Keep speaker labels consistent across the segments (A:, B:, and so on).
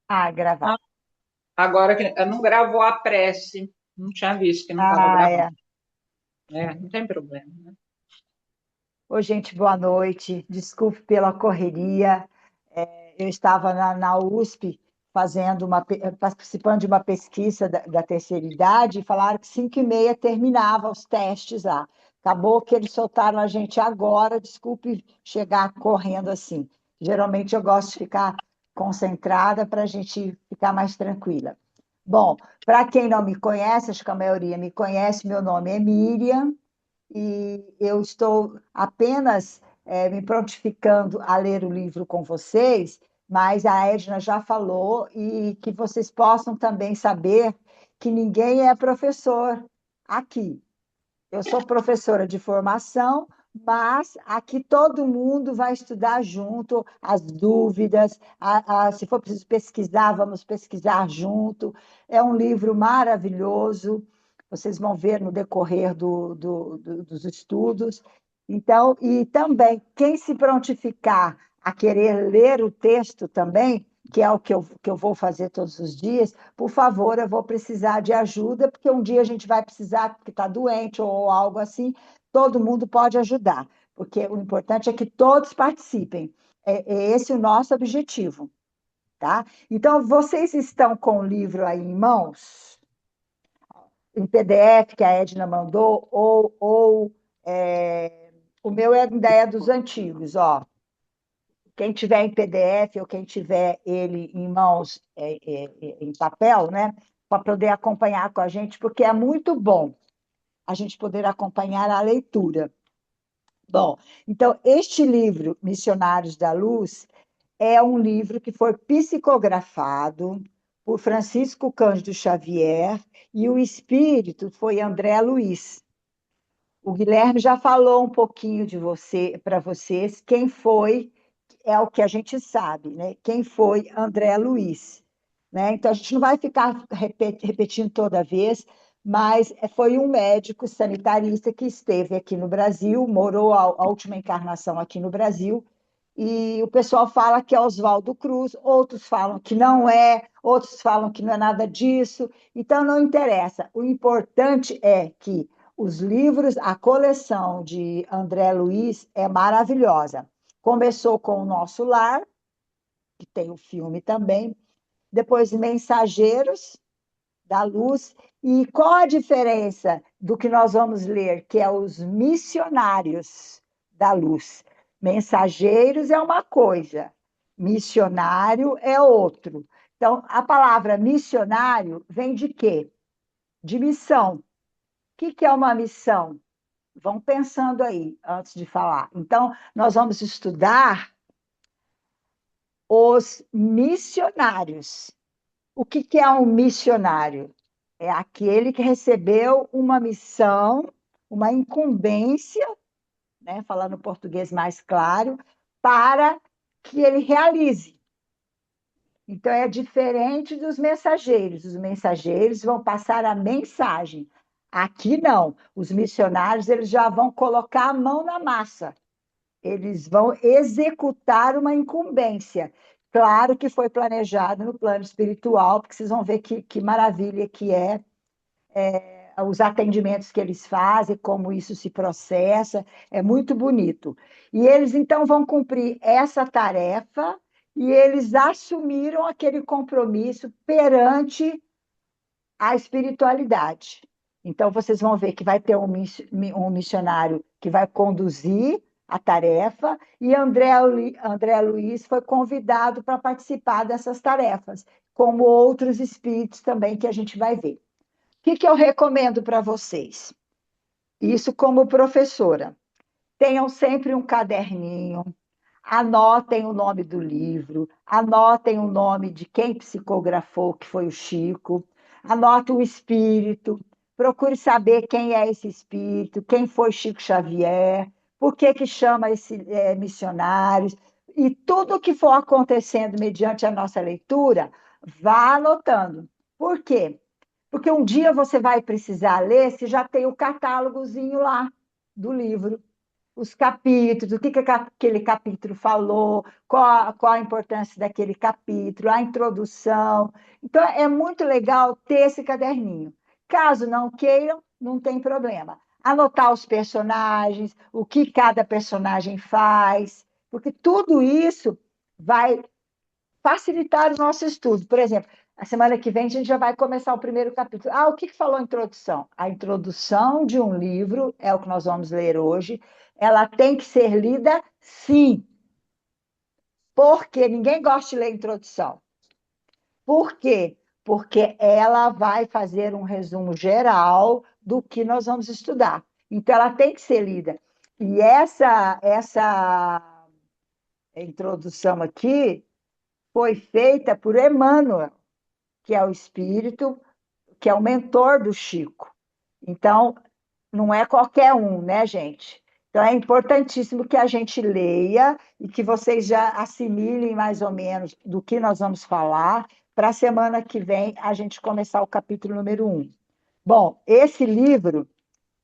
A: Ah,
B: Ah,
A: gravar.
B: agora que não gravou a prece, não tinha visto que não estava
A: Ah,
B: gravando.
A: é.
B: É, não tem problema, né?
A: Oi, gente, boa noite. Desculpe pela correria. Eu estava na USP participando de uma pesquisa da terceira idade e falaram que 5h30 terminava os testes lá. Acabou que eles soltaram a gente agora. Desculpe chegar correndo assim. Geralmente eu gosto de ficar concentrada para a gente ficar mais tranquila. Bom, para quem não me conhece, acho que a maioria me conhece, meu nome é Miriam e eu estou apenas me prontificando a ler o livro com vocês, mas a Edna já falou e que vocês possam também saber que ninguém é professor aqui. Eu sou professora de formação, mas aqui todo mundo vai estudar junto, as dúvidas, se for preciso pesquisar, vamos pesquisar junto. É um livro maravilhoso, vocês vão ver no decorrer dos estudos. Então, e também, quem se prontificar a querer ler o texto também, que é o que eu vou fazer todos os dias, por favor, eu vou precisar de ajuda, porque um dia a gente vai precisar, porque está doente ou algo assim, todo mundo pode ajudar, porque o importante é que todos participem. É esse o nosso objetivo, tá? Então, vocês estão com o livro aí em mãos, em PDF que a Edna mandou, o meu ainda é dos antigos, ó. Quem tiver em PDF ou quem tiver ele em mãos, em papel, né, para poder acompanhar com a gente, porque é muito bom a gente poder acompanhar a leitura. Bom, então, este livro, Missionários da Luz, é um livro que foi psicografado por Francisco Cândido Xavier e o espírito foi André Luiz. O Guilherme já falou um pouquinho de você para vocês, quem foi é o que a gente sabe, né? Quem foi André Luiz, né? Então a gente não vai ficar repetindo toda vez, mas foi um médico sanitarista que esteve aqui no Brasil, morou a última encarnação aqui no Brasil, e o pessoal fala que é Oswaldo Cruz, outros falam que não é, outros falam que não é nada disso, então não interessa. O importante é que os livros, a coleção de André Luiz é maravilhosa. Começou com O Nosso Lar, que tem o filme também, depois Mensageiros da Luz, e qual a diferença do que nós vamos ler, que é os Missionários da Luz? Mensageiros é uma coisa, missionário é outro. Então, a palavra missionário vem de quê? De missão. O que é uma missão? Vão pensando aí antes de falar. Então, nós vamos estudar os missionários. O que é um missionário? É aquele que recebeu uma missão, uma incumbência, né, falando português mais claro, para que ele realize. Então, é diferente dos mensageiros. Os mensageiros vão passar a mensagem. Aqui não. Os missionários eles já vão colocar a mão na massa. Eles vão executar uma incumbência. Claro que foi planejado no plano espiritual, porque vocês vão ver que maravilha que é os atendimentos que eles fazem, como isso se processa, é muito bonito. E eles então vão cumprir essa tarefa e eles assumiram aquele compromisso perante a espiritualidade. Então, vocês vão ver que vai ter um missionário que vai conduzir a tarefa, e André Luiz foi convidado para participar dessas tarefas, como outros espíritos também que a gente vai ver. O que eu recomendo para vocês? Isso como professora. Tenham sempre um caderninho, anotem o nome do livro, anotem o nome de quem psicografou, que foi o Chico, anote o espírito, procure saber quem é esse espírito, quem foi Chico Xavier, por que chama esse missionários, e tudo que for acontecendo mediante a nossa leitura, vá anotando. Por quê? Porque um dia você vai precisar ler se já tem o catálogozinho lá do livro. os capítulos, o que, que aquele capítulo falou, qual a importância daquele capítulo, a introdução. Então, é muito legal ter esse caderninho. Caso não queiram, não tem problema. Anotar os personagens, o que cada personagem faz, porque tudo isso vai facilitar o nosso estudo. Por exemplo, a semana que vem a gente já vai começar o primeiro capítulo. Ah, o que falou a introdução? A introdução de um livro, é o que nós vamos ler hoje, ela tem que ser lida sim, porque ninguém gosta de ler introdução. Por quê? Porque ela vai fazer um resumo geral do que nós vamos estudar. Então, ela tem que ser lida. E essa introdução aqui foi feita por Emmanuel, que é o espírito, que é o mentor do Chico. Então, não é qualquer um, né, gente? Então, é importantíssimo que a gente leia e que vocês já assimilem mais ou menos do que nós vamos falar, para a semana que vem a gente começar o capítulo número 1. Bom, esse livro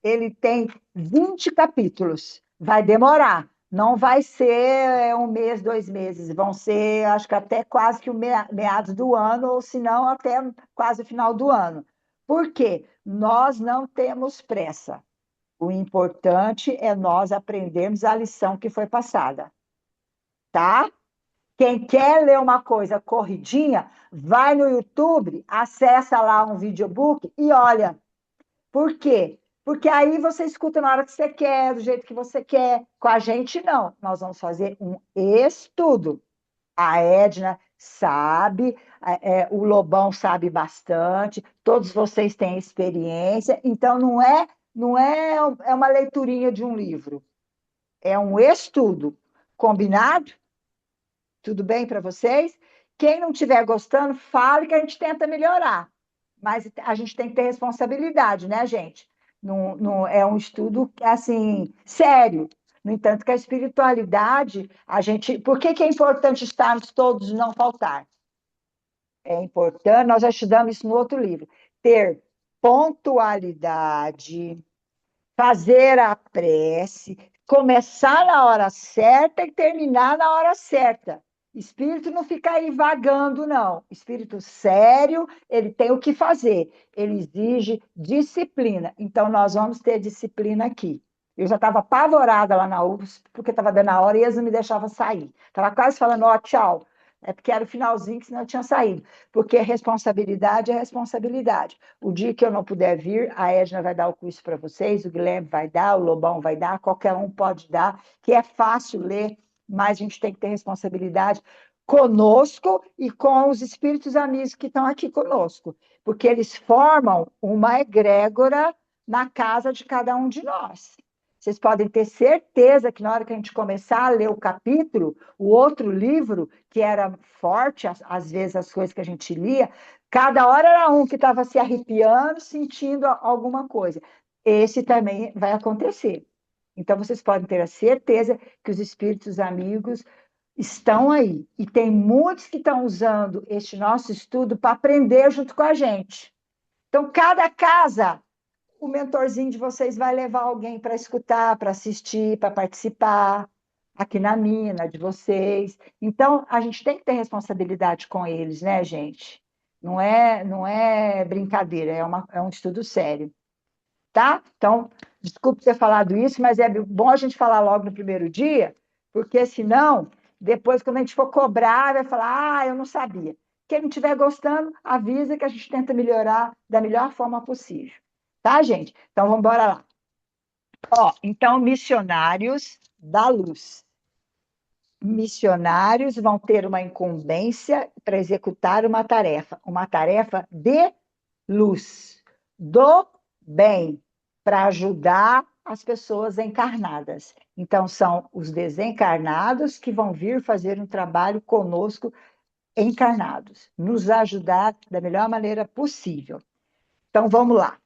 A: ele tem 20 capítulos. Vai demorar. Não vai ser um mês, 2 meses. Vão ser, acho que até quase que o meados do ano, ou se não, até quase o final do ano. Por quê? Nós não temos pressa. O importante é nós aprendermos a lição que foi passada, tá? Quem quer ler uma coisa corridinha, vai no YouTube, acessa lá um videobook e olha. Por quê? Porque aí você escuta na hora que você quer, do jeito que você quer. Com a gente, não. Nós vamos fazer um estudo. A Edna sabe, o Lobão sabe bastante, todos vocês têm experiência, então não é uma leiturinha de um livro, é um estudo. Combinado? Tudo bem para vocês? Quem não estiver gostando, fale que a gente tenta melhorar. Mas a gente tem que ter responsabilidade, né, gente? Não, não é um estudo assim sério. No entanto, que a espiritualidade, a gente. Por que, que é importante estarmos todos e não faltar? É importante, nós já estudamos isso no outro livro, ter pontualidade, fazer a prece, começar na hora certa e terminar na hora certa. Espírito não fica aí vagando, não. Espírito sério, ele tem o que fazer. Ele exige disciplina. Então, nós vamos ter disciplina aqui. Eu já estava apavorada lá na UFS, porque estava dando a hora e eles não me deixavam sair. Estava quase falando, ó, tchau. É porque era o finalzinho, que senão eu tinha saído. Porque responsabilidade é responsabilidade. O dia que eu não puder vir, a Edna vai dar o curso para vocês, o Guilherme vai dar, o Lobão vai dar, qualquer um pode dar, que é fácil ler, mas a gente tem que ter responsabilidade conosco e com os espíritos amigos que estão aqui conosco, porque eles formam uma egrégora na casa de cada um de nós. Vocês podem ter certeza que na hora que a gente começar a ler o capítulo, o outro livro, que era forte, às vezes as coisas que a gente lia, cada hora era um que estava se arrepiando, sentindo alguma coisa. Esse também vai acontecer. Então, vocês podem ter a certeza que os espíritos amigos estão aí. E tem muitos que estão usando este nosso estudo para aprender junto com a gente. Então, cada casa, o mentorzinho de vocês vai levar alguém para escutar, para assistir, para participar, aqui na minha, na de vocês. Então, a gente tem que ter responsabilidade com eles, né, gente? Não é brincadeira, é um estudo sério, tá? Então, desculpe ter falado isso, mas é bom a gente falar logo no primeiro dia, porque senão, depois, quando a gente for cobrar, vai falar, eu não sabia. Quem não estiver gostando, avisa que a gente tenta melhorar da melhor forma possível. Tá, gente? Então, vamos embora lá. Ó, então, missionários da luz. Missionários vão ter uma incumbência para executar uma tarefa de luz, do bem, para ajudar as pessoas encarnadas. Então, são os desencarnados que vão vir fazer um trabalho conosco, encarnados, nos ajudar da melhor maneira possível. Então, vamos lá.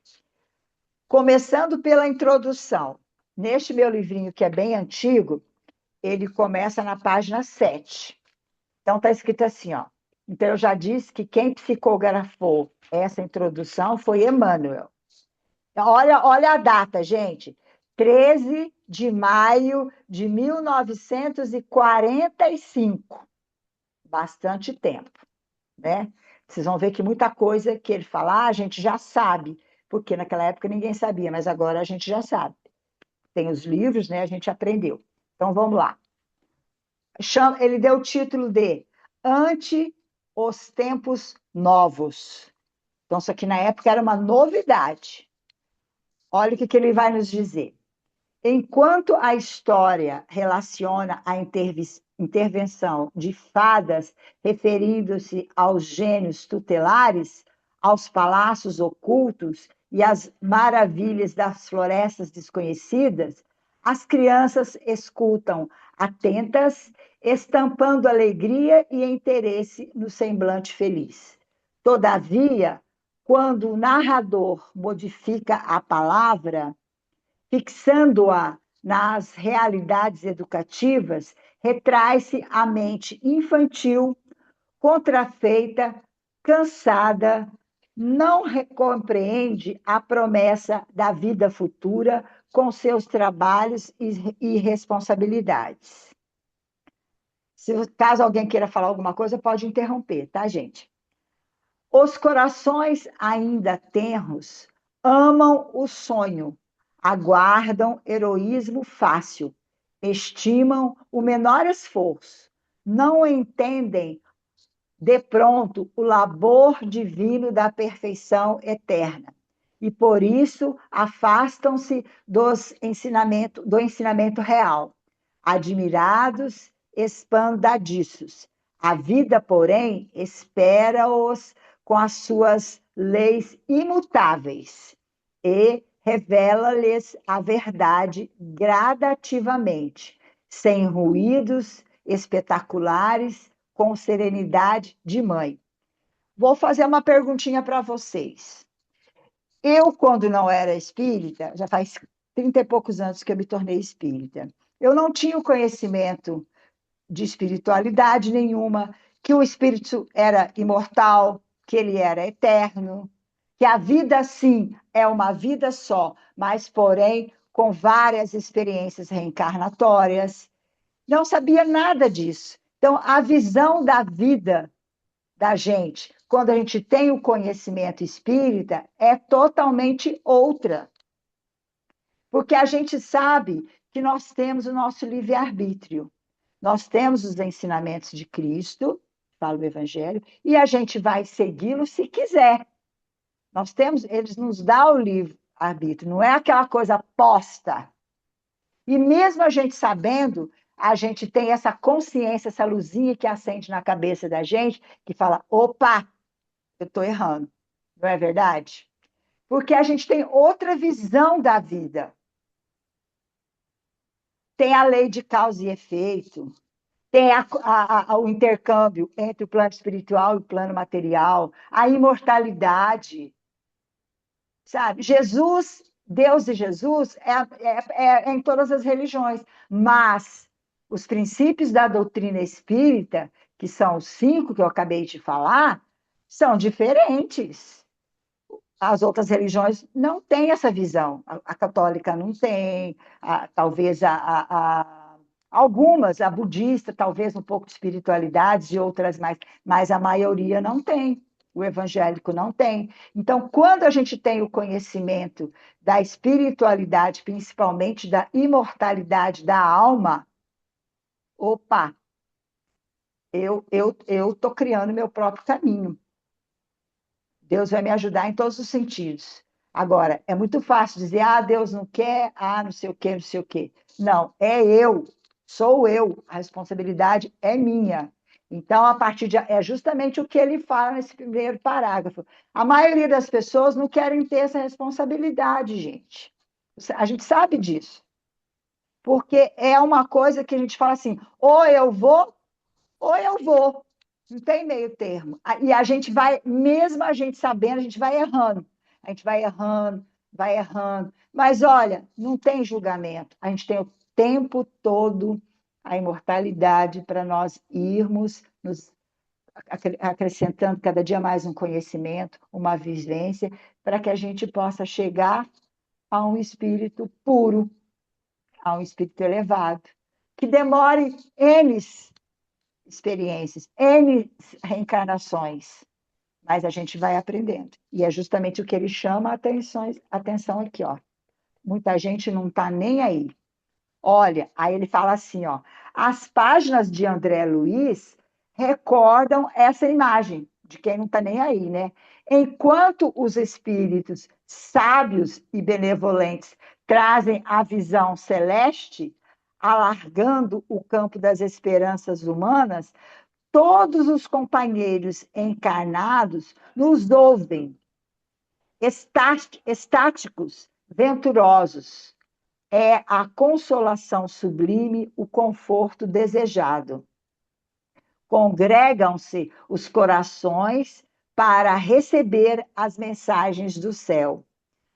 A: Começando pela introdução. Neste meu livrinho, que é bem antigo, ele começa na página 7. Então, está escrito assim, ó. Então, eu já disse que quem psicografou essa introdução foi Emmanuel. Olha a data, gente. 13 de maio de 1945. Bastante tempo, né? Vocês vão ver que muita coisa que ele fala, a gente já sabe, porque naquela época ninguém sabia, mas agora a gente já sabe. Tem os livros, né? A gente aprendeu. Então vamos lá. Ele deu o título de Ante os Tempos Novos. Então, isso aqui na época era uma novidade. Olha o que ele vai nos dizer. Enquanto a história relaciona a intervenção de fadas referindo-se aos gênios tutelares, aos palácios ocultos e às maravilhas das florestas desconhecidas, as crianças escutam atentas, estampando alegria e interesse no semblante feliz. Todavia, quando o narrador modifica a palavra, fixando-a nas realidades educativas, retrai-se a mente infantil, contrafeita, cansada, não compreende a promessa da vida futura com seus trabalhos e responsabilidades. Caso alguém queira falar alguma coisa, pode interromper, tá, gente? Os corações ainda tenros amam o sonho, aguardam heroísmo fácil, estimam o menor esforço, não entendem de pronto o labor divino da perfeição eterna e por isso afastam-se do ensinamento real, admirados, espantadiços. A vida, porém, espera-os com as suas leis imutáveis e revela-lhes a verdade gradativamente, sem ruídos espetaculares, com serenidade de mãe. Vou fazer uma perguntinha para vocês. Eu, quando não era espírita, já faz 30 e poucos anos que eu me tornei espírita, eu não tinha o conhecimento de espiritualidade nenhuma, que o espírito era imortal, que ele era eterno, que a vida, sim, é uma vida só, mas, porém, com várias experiências reencarnatórias. Não sabia nada disso. Então, a visão da vida da gente, quando a gente tem o conhecimento espírita, é totalmente outra. Porque a gente sabe que nós temos o nosso livre-arbítrio. Nós temos os ensinamentos de Cristo, fala o Evangelho, e a gente vai segui-lo se quiser. Nós temos, eles nos dão o livre-arbítrio, não é aquela coisa posta. E mesmo a gente sabendo, a gente tem essa consciência, essa luzinha que acende na cabeça da gente, que fala: opa, eu estou errando. Não é verdade? Porque a gente tem outra visão da vida. Tem a lei de causa e efeito, tem o intercâmbio entre o plano espiritual e o plano material, a imortalidade, sabe? Jesus, Deus e Jesus é em todas as religiões, mas os princípios da doutrina espírita, que são os 5 que eu acabei de falar, são diferentes. As outras religiões não têm essa visão. A católica não tem, talvez algumas, a budista, talvez um pouco de espiritualidade, e outras mais, mas a maioria não tem. O evangélico não tem. Então, quando a gente tem o conhecimento da espiritualidade, principalmente da imortalidade da alma, opa, eu estou criando meu próprio caminho. Deus vai me ajudar em todos os sentidos. Agora, é muito fácil dizer, Deus não quer, não sei o quê, não sei o quê. Não, sou eu, a responsabilidade é minha. Então, é justamente o que ele fala nesse primeiro parágrafo. A maioria das pessoas não querem ter essa responsabilidade, gente. A gente sabe disso. Porque é uma coisa que a gente fala assim, ou eu vou, ou eu vou. Não tem meio termo. E a gente vai, mesmo a gente sabendo, a gente vai errando. A gente vai errando, vai errando. Mas olha, não tem julgamento. A gente tem o tempo todo a imortalidade para nós irmos nos acrescentando cada dia mais um conhecimento, uma vivência, para que a gente possa chegar a um espírito puro, a um espírito elevado, que demore N experiências, N reencarnações, mas a gente vai aprendendo. E é justamente o que ele chama a atenção aqui, ó. Muita gente não está nem aí. Olha, aí ele fala assim, ó, as páginas de André Luiz recordam essa imagem de quem não está nem aí, né? Enquanto os espíritos sábios e benevolentes trazem a visão celeste, alargando o campo das esperanças humanas, todos os companheiros encarnados nos ouvem, estáticos, venturosos. É a consolação sublime, o conforto desejado. Congregam-se os corações para receber as mensagens do céu.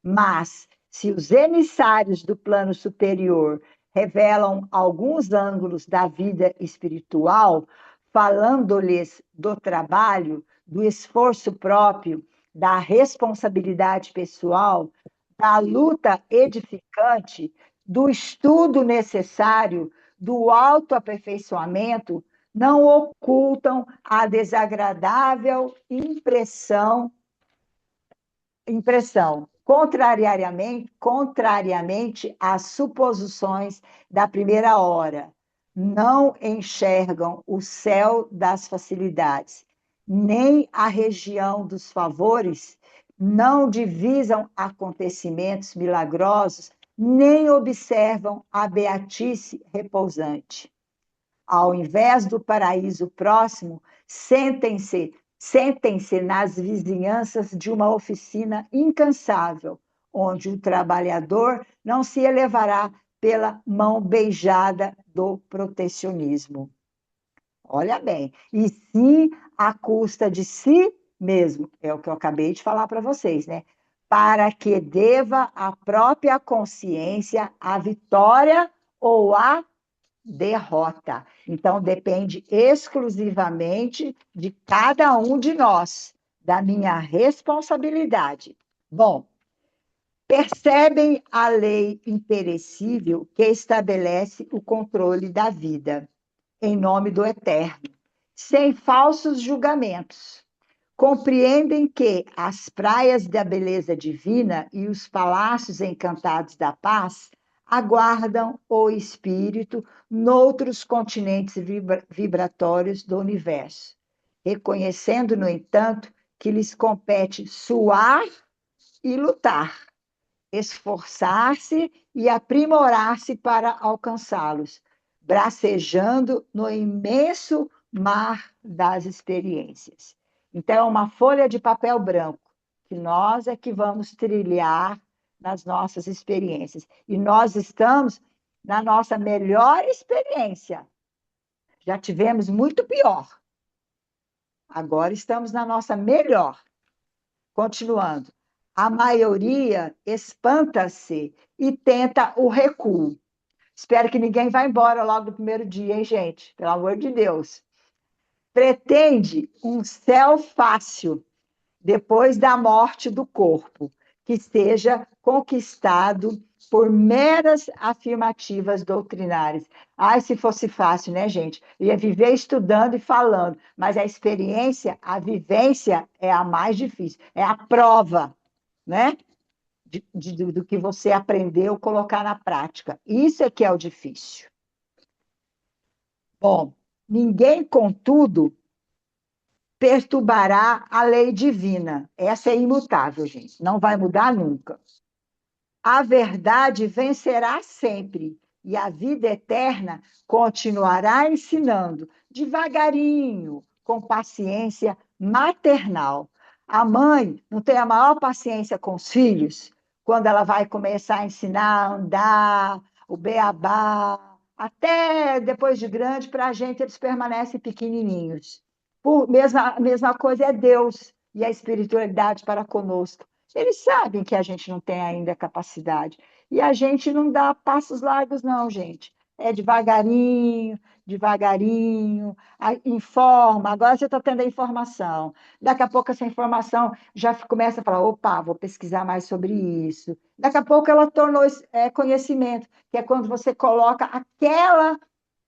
A: Mas, se os emissários do plano superior revelam alguns ângulos da vida espiritual, falando-lhes do trabalho, do esforço próprio, da responsabilidade pessoal, da luta edificante, do estudo necessário, do autoaperfeiçoamento, não ocultam a desagradável impressão, contrariamente às suposições da primeira hora. Não enxergam o céu das facilidades, nem a região dos favores, não divisam acontecimentos milagrosos, nem observam a beatice repousante. Ao invés do paraíso próximo, sentem-se nas vizinhanças de uma oficina incansável, onde o trabalhador não se elevará pela mão beijada do protecionismo. Olha bem, e sim à custa de si mesmo, é o que eu acabei de falar para vocês, né? Para que deva à própria consciência a vitória ou a derrota. Então, depende exclusivamente de cada um de nós, da minha responsabilidade. Bom, percebem a lei imperecível que estabelece o controle da vida, em nome do Eterno, sem falsos julgamentos. Compreendem que as praias da beleza divina e os palácios encantados da paz aguardam o espírito noutros continentes vibratórios do universo, reconhecendo, no entanto, que lhes compete suar e lutar, esforçar-se e aprimorar-se para alcançá-los, bracejando no imenso mar das experiências. Então, é uma folha de papel branco que nós é que vamos trilhar nas nossas experiências. E nós estamos na nossa melhor experiência. Já tivemos muito pior. Agora estamos na nossa melhor. Continuando. A maioria espanta-se e tenta o recuo. Espero que ninguém vá embora logo no primeiro dia, hein, gente? Pelo amor de Deus. Pretende um céu fácil depois da morte do corpo, que seja conquistado por meras afirmativas doutrinárias. Ai, se fosse fácil, né, gente? Ia viver estudando e falando, mas a experiência, a vivência é a mais difícil, é a prova, né? Do que você aprendeu, colocar na prática. Isso é que é o difícil. Bom, ninguém, contudo, perturbará a lei divina. Essa é imutável, gente. Não vai mudar nunca. A verdade vencerá sempre e a vida eterna continuará ensinando devagarinho, com paciência maternal. A mãe não tem a maior paciência com os filhos quando ela vai começar a ensinar a andar, o beabá, até depois de grande, para a gente eles permanecem pequenininhos. Mesma coisa é Deus e a espiritualidade para conosco. Eles sabem que a gente não tem ainda capacidade. E a gente não dá passos largos, não, gente. É devagarinho, devagarinho, informa. Agora você está tendo a informação. Daqui a pouco essa informação já começa a falar: opa, vou pesquisar mais sobre isso. Daqui a pouco ela tornou conhecimento, que é quando você coloca aquela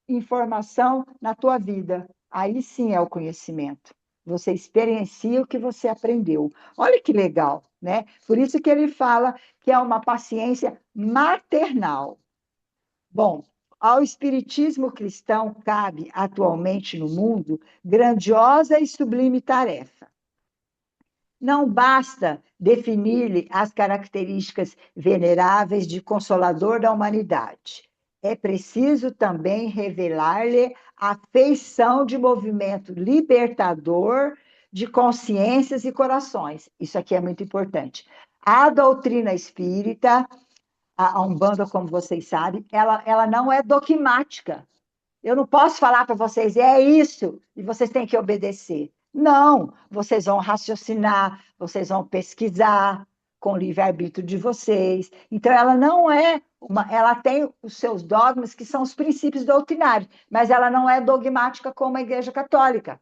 A: informação na tua vida. Aí sim é o conhecimento. Você experiencia o que você aprendeu. Olha que legal, né? Por isso que ele fala que é uma paciência maternal. Bom, ao espiritismo cristão cabe atualmente no mundo grandiosa e sublime tarefa. Não basta definir-lhe as características veneráveis de consolador da humanidade. É preciso também revelar-lhe a feição de movimento libertador de consciências e corações. Isso aqui é muito importante. A doutrina espírita, a Umbanda, como vocês sabem, ela não é dogmática. Eu não posso falar para vocês, é isso, e vocês têm que obedecer. Não, vocês vão raciocinar, vocês vão pesquisar com o livre-arbítrio de vocês. Então, ela não é ela tem os seus dogmas, que são os princípios doutrinários, mas ela não é dogmática como a Igreja Católica.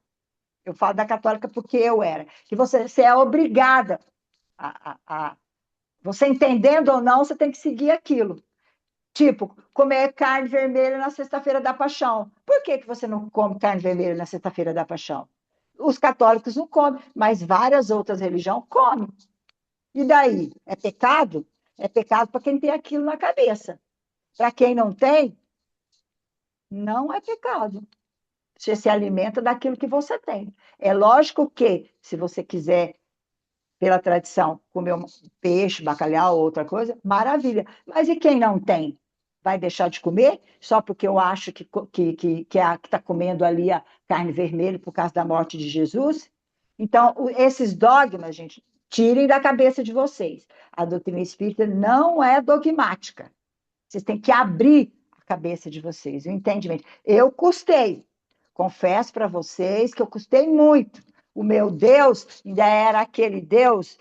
A: Eu falo da católica porque eu era. Que você é obrigada você entendendo ou não, você tem que seguir aquilo. Tipo, comer carne vermelha na sexta-feira da paixão. Por que você não come carne vermelha na sexta-feira da paixão? Os católicos não comem, mas várias outras religiões comem. E daí? É pecado? É pecado para quem tem aquilo na cabeça. Para quem não tem, não é pecado. Você se alimenta daquilo que você tem. É lógico que, se você quiser, pela tradição, comer um peixe, bacalhau ou outra coisa, maravilha. Mas e quem não tem? Vai deixar de comer só porque eu acho que está comendo ali a carne vermelha por causa da morte de Jesus? Então, esses dogmas, gente, tirem da cabeça de vocês. A doutrina espírita não é dogmática. Vocês têm que abrir a cabeça de vocês, o entendimento. Eu custei, confesso para vocês que eu custei muito. O meu Deus ainda era aquele Deus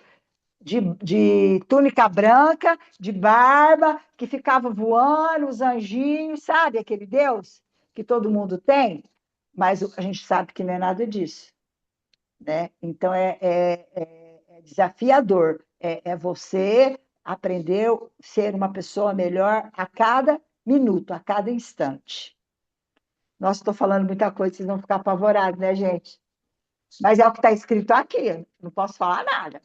A: de túnica branca, de barba, que ficava voando, os anjinhos, sabe? Aquele Deus que todo mundo tem, mas a gente sabe que não é nada disso, né? Então é desafiador. É você aprender a ser uma pessoa melhor a cada minuto, a cada instante. Nossa, estou falando muita coisa, vocês vão ficar apavorados, né, gente? Mas é o que está escrito aqui, não posso falar nada.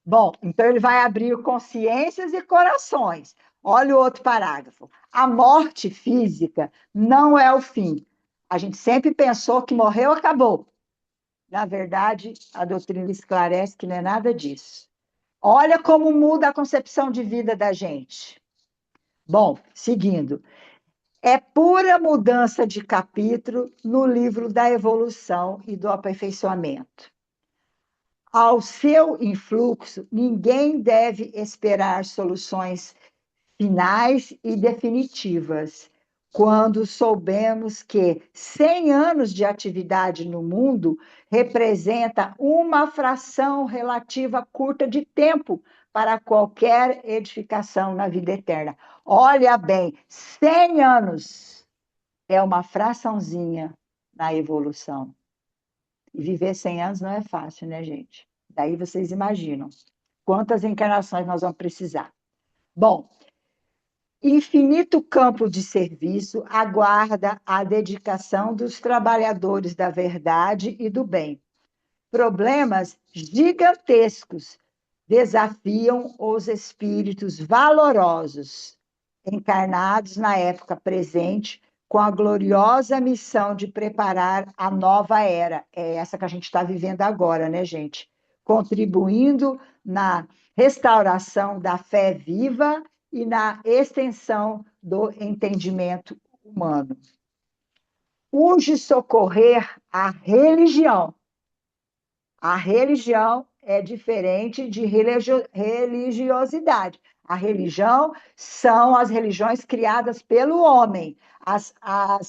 A: Bom, então ele vai abrir consciências e corações. Olha o outro parágrafo. A morte física não é o fim. A gente sempre pensou que morreu, acabou. Na verdade, a doutrina esclarece que não é nada disso. Olha como muda a concepção de vida da gente. Bom, seguindo. É pura mudança de capítulo no livro da evolução e do aperfeiçoamento. Ao seu influxo, ninguém deve esperar soluções finais e definitivas. Quando soubemos que 100 anos de atividade no mundo representa uma fração relativa curta de tempo para qualquer edificação na vida eterna. Olha bem, 100 anos é uma fraçãozinha na evolução. E viver 100 anos não é fácil, né, gente? Daí vocês imaginam quantas encarnações nós vamos precisar. Bom, infinito campo de serviço aguarda a dedicação dos trabalhadores da verdade e do bem. Problemas gigantescos desafiam os espíritos valorosos, encarnados na época presente, com a gloriosa missão de preparar a nova era. É essa que a gente está vivendo agora, né, gente? Contribuindo na restauração da fé viva e na extensão do entendimento humano. Urge socorrer a religião. A religião é diferente de religiosidade. A religião são as religiões criadas pelo homem, a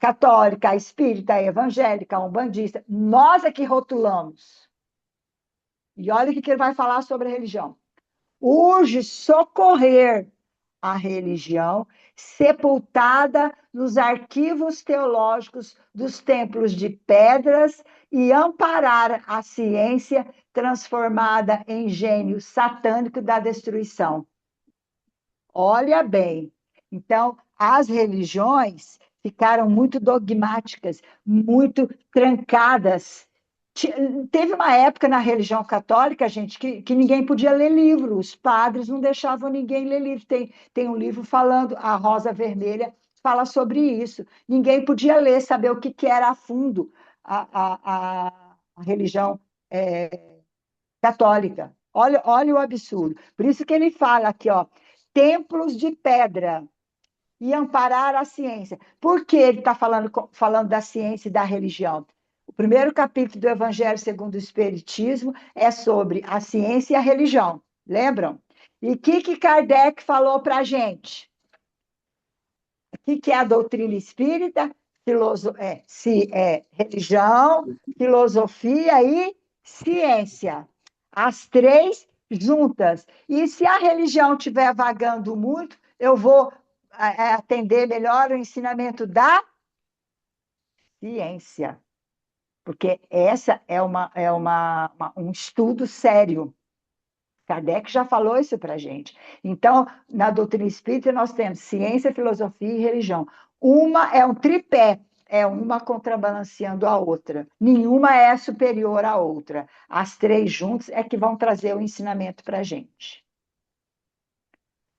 A: católica, a espírita, a evangélica, a umbandista. Nós é que rotulamos. E olha o que ele vai falar sobre a religião. Urge socorrer a religião, sepultada nos arquivos teológicos dos templos de pedras e amparar a ciência transformada em gênio satânico da destruição. Olha bem. Então, as religiões ficaram muito dogmáticas, muito trancadas. Teve uma época na religião católica, gente, que ninguém podia ler livro, os padres não deixavam ninguém ler livro. Tem um livro falando, A Rosa Vermelha fala sobre isso. Ninguém podia ler, saber o que era a fundo a religião católica. Olha o absurdo. Por isso que ele fala aqui, ó, templos de pedra e amparar a ciência. Por que ele está falando da ciência e da religião? O primeiro capítulo do Evangelho segundo o Espiritismo é sobre a ciência e a religião. Lembram? E o que Kardec falou para a gente? O que é a doutrina espírita? Religião, filosofia e ciência. As três juntas. E se a religião estiver vagando muito, eu vou atender melhor o ensinamento da ciência. Porque essa é um estudo sério. Kardec já falou isso para a gente. Então, na doutrina espírita, nós temos ciência, filosofia e religião. Uma é um tripé, é uma contrabalanceando a outra. Nenhuma é superior à outra. As três juntas é que vão trazer o ensinamento para a gente.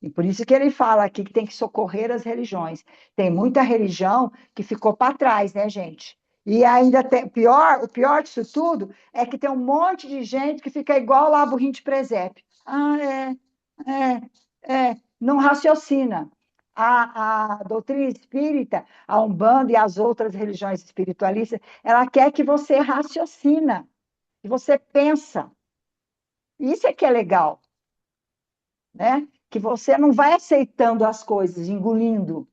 A: E por isso que ele fala aqui que tem que socorrer as religiões. Tem muita religião que ficou para trás, né, gente? E ainda tem o pior disso tudo é que tem um monte de gente que fica igual lá burrinho de presépio. Não raciocina. A doutrina espírita, a Umbanda e as outras religiões espiritualistas, ela quer que você raciocina, que você pensa. Isso é que é legal, né? Que você não vai aceitando as coisas, engolindo.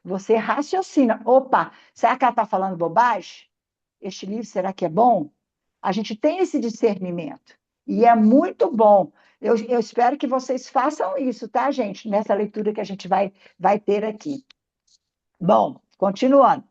A: Você raciocina. Opa, será que ela está falando bobagem? Este livro, será que é bom? A gente tem esse discernimento. E é muito bom. Eu espero que vocês façam isso, tá, gente? Nessa leitura que a gente vai ter aqui. Bom, continuando.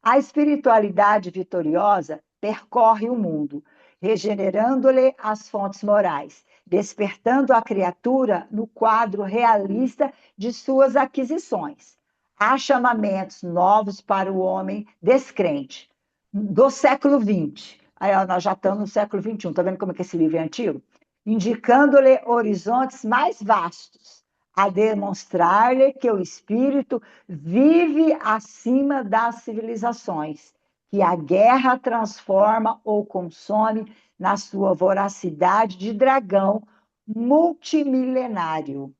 A: A espiritualidade vitoriosa percorre o mundo, regenerando-lhe as fontes morais, despertando a criatura no quadro realista de suas aquisições. Há chamamentos novos para o homem descrente, do século XX. Aí, ó, nós já estamos no século XXI, está vendo como é que esse livro é antigo? Indicando-lhe horizontes mais vastos, a demonstrar-lhe que o espírito vive acima das civilizações, que a guerra transforma ou consome na sua voracidade de dragão multimilenário.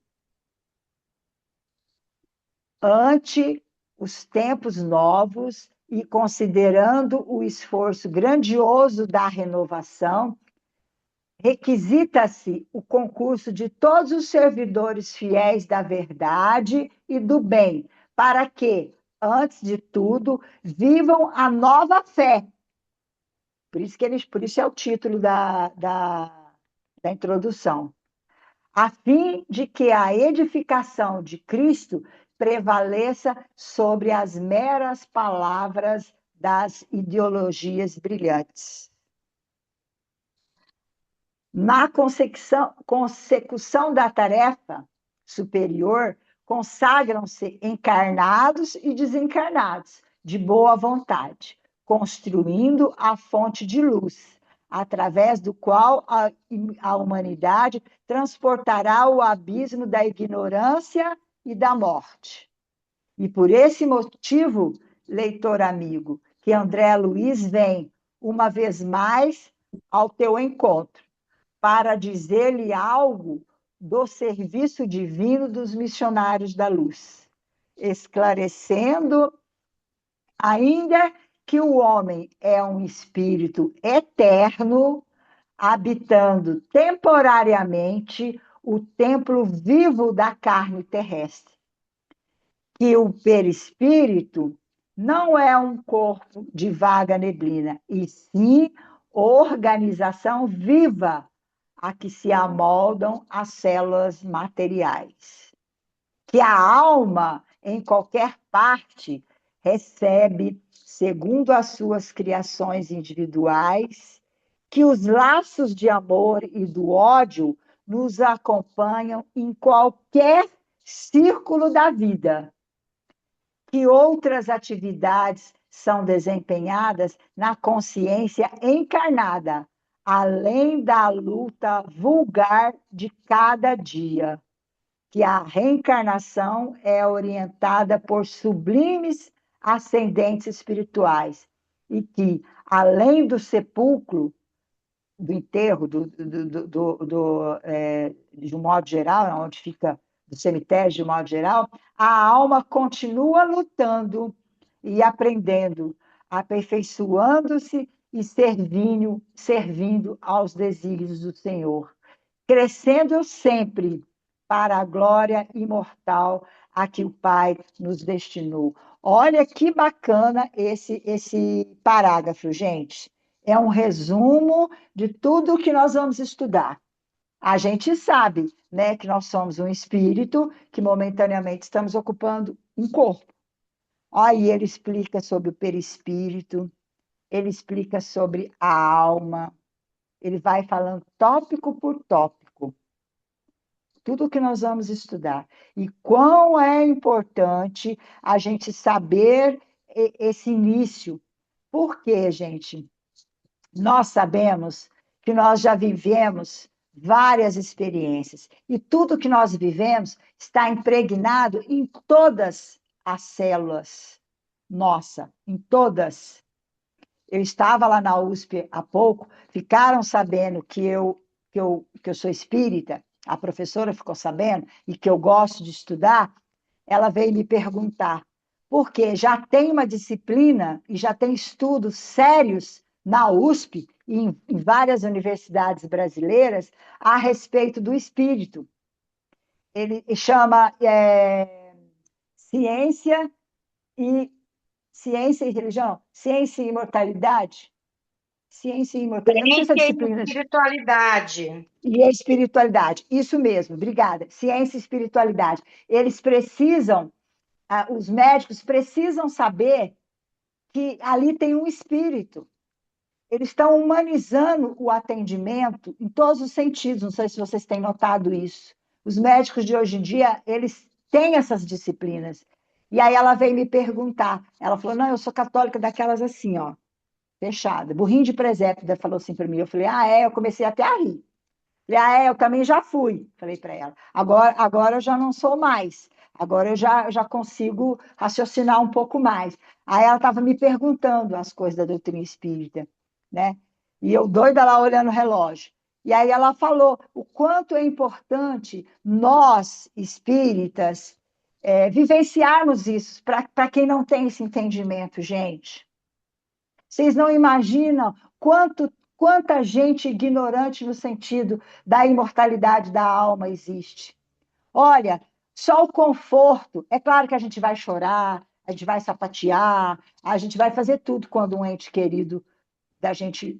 A: Ante os tempos novos e considerando o esforço grandioso da renovação, requisita-se o concurso de todos os servidores fiéis da verdade e do bem, para que, antes de tudo, vivam a nova fé. Por isso é o título da introdução. A fim de que a edificação de Cristo prevaleça sobre as meras palavras das ideologias brilhantes. Na consecução da tarefa superior, consagram-se encarnados e desencarnados, de boa vontade, construindo a fonte de luz, através do qual a humanidade transportará o abismo da ignorância e da morte. E por esse motivo, leitor amigo, que André Luiz vem, uma vez mais, ao teu encontro, para dizer-lhe algo do serviço divino dos missionários da luz, esclarecendo ainda que o homem é um espírito eterno, habitando temporariamente o templo vivo da carne terrestre, que o perispírito não é um corpo de vaga neblina, e sim organização viva a que se amoldam as células materiais, que a alma, em qualquer parte, recebe, segundo as suas criações individuais, que os laços de amor e do ódio nos acompanham em qualquer círculo da vida, que outras atividades são desempenhadas na consciência encarnada, além da luta vulgar de cada dia, que a reencarnação é orientada por sublimes ascendentes espirituais e que, além do sepulcro, do enterro, de um modo geral, onde fica do cemitério de um modo geral, a alma continua lutando e aprendendo, aperfeiçoando-se e servindo aos desígnios do Senhor, crescendo sempre para a glória imortal a que o Pai nos destinou. Olha que bacana esse parágrafo, gente. É um resumo de tudo que nós vamos estudar. A gente sabe, né, que nós somos um espírito que momentaneamente estamos ocupando um corpo. Aí ele explica sobre o perispírito, ele explica sobre a alma, ele vai falando tópico por tópico, tudo que nós vamos estudar. E quão é importante a gente saber esse início. Por quê, gente? Nós sabemos que nós já vivemos várias experiências e tudo que nós vivemos está impregnado em todas as células. Nossa, em todas. Eu estava lá na USP há pouco, ficaram sabendo que eu sou espírita, a professora ficou sabendo, e que eu gosto de estudar, ela veio me perguntar, porque já tem uma disciplina e já tem estudos sérios na USP e em várias universidades brasileiras a respeito do espírito. Ele chama ciência e ciência e religião, ciência e imortalidade. Ciência e imortalidade. Eu não sei se a
C: Ciência e
A: disciplina.
C: espiritualidade.
A: E a espiritualidade. Isso mesmo, obrigada. Ciência e espiritualidade. Eles precisam, os médicos precisam saber que ali tem um espírito. Eles estão humanizando o atendimento em todos os sentidos. Não sei se vocês têm notado isso. Os médicos de hoje em dia, eles têm essas disciplinas. E aí ela veio me perguntar. Ela falou: não, eu sou católica daquelas assim, ó, fechada. Burrinho de presépio, ela falou assim para mim. Eu falei: ah, é? Eu comecei até a rir. Falei: ah, é? Eu também já fui. Falei para ela. Agora eu já não sou mais. Agora eu já consigo raciocinar um pouco mais. Aí ela estava me perguntando as coisas da doutrina espírita, né? E eu doida lá olhando o relógio. E aí ela falou o quanto é importante nós, espíritas, vivenciarmos isso, para quem não tem esse entendimento, gente. Vocês não imaginam quanta gente ignorante no sentido da imortalidade da alma existe. Olha, só o conforto. É claro que a gente vai chorar, a gente vai sapatear, a gente vai fazer tudo quando um ente querido da gente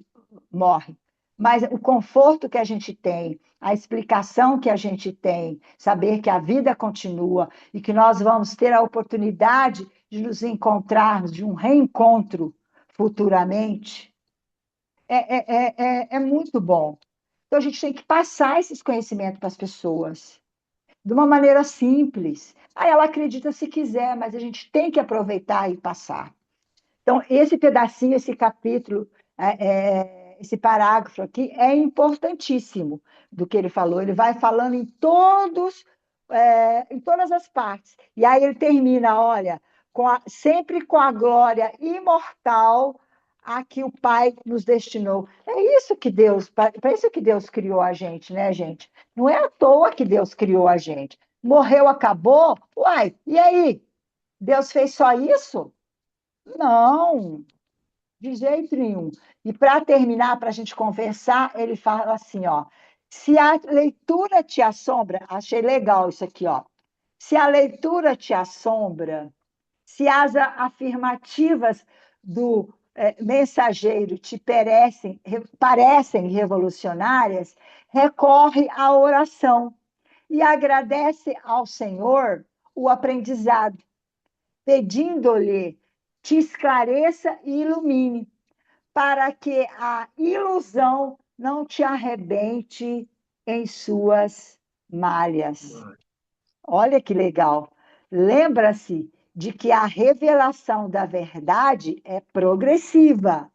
A: morre. Mas o conforto que a gente tem, a explicação que a gente tem, saber que a vida continua e que nós vamos ter a oportunidade de nos encontrarmos, de um reencontro futuramente, é muito bom. Então, a gente tem que passar esses conhecimentos para as pessoas, de uma maneira simples. Aí ela acredita se quiser, mas a gente tem que aproveitar e passar. Então, esse pedacinho, esse capítulo, esse parágrafo aqui é importantíssimo do que ele falou. Ele vai falando em todas as partes. E aí ele termina, olha, sempre com a glória imortal a que o Pai nos destinou. É isso que Deus, para isso que Deus criou a gente, né, gente? Não é à toa que Deus criou a gente. Morreu, acabou? Uai, e aí? Deus fez só isso? Não, de jeito nenhum. E para terminar, para a gente conversar, ele fala assim, ó, se a leitura te assombra, achei legal isso aqui, ó. Se a leitura te assombra, se as afirmativas do mensageiro te parecem revolucionárias, recorre à oração e agradece ao Senhor o aprendizado, pedindo-lhe te esclareça e ilumine, para que a ilusão não te arrebente em suas malhas. Olha que legal. Lembra-se de que a revelação da verdade é progressiva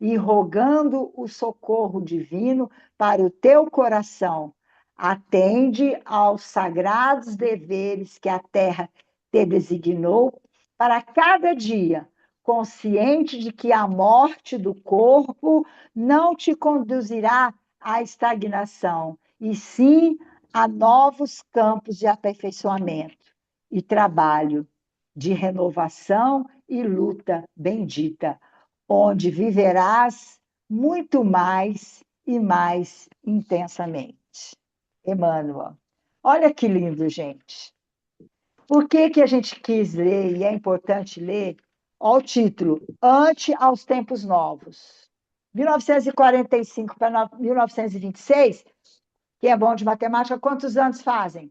A: e rogando o socorro divino para o teu coração. Atende aos sagrados deveres que a terra te designou para cada dia, consciente de que a morte do corpo não te conduzirá à estagnação, e sim a novos campos de aperfeiçoamento e trabalho, de renovação e luta bendita, onde viverás muito mais e mais intensamente. Emmanuel. Olha que lindo, gente. Por que, que a gente quis ler, e é importante ler? Olha o título, Ante aos Tempos Novos. 1945 para 1926, quem é bom de matemática, quantos anos fazem?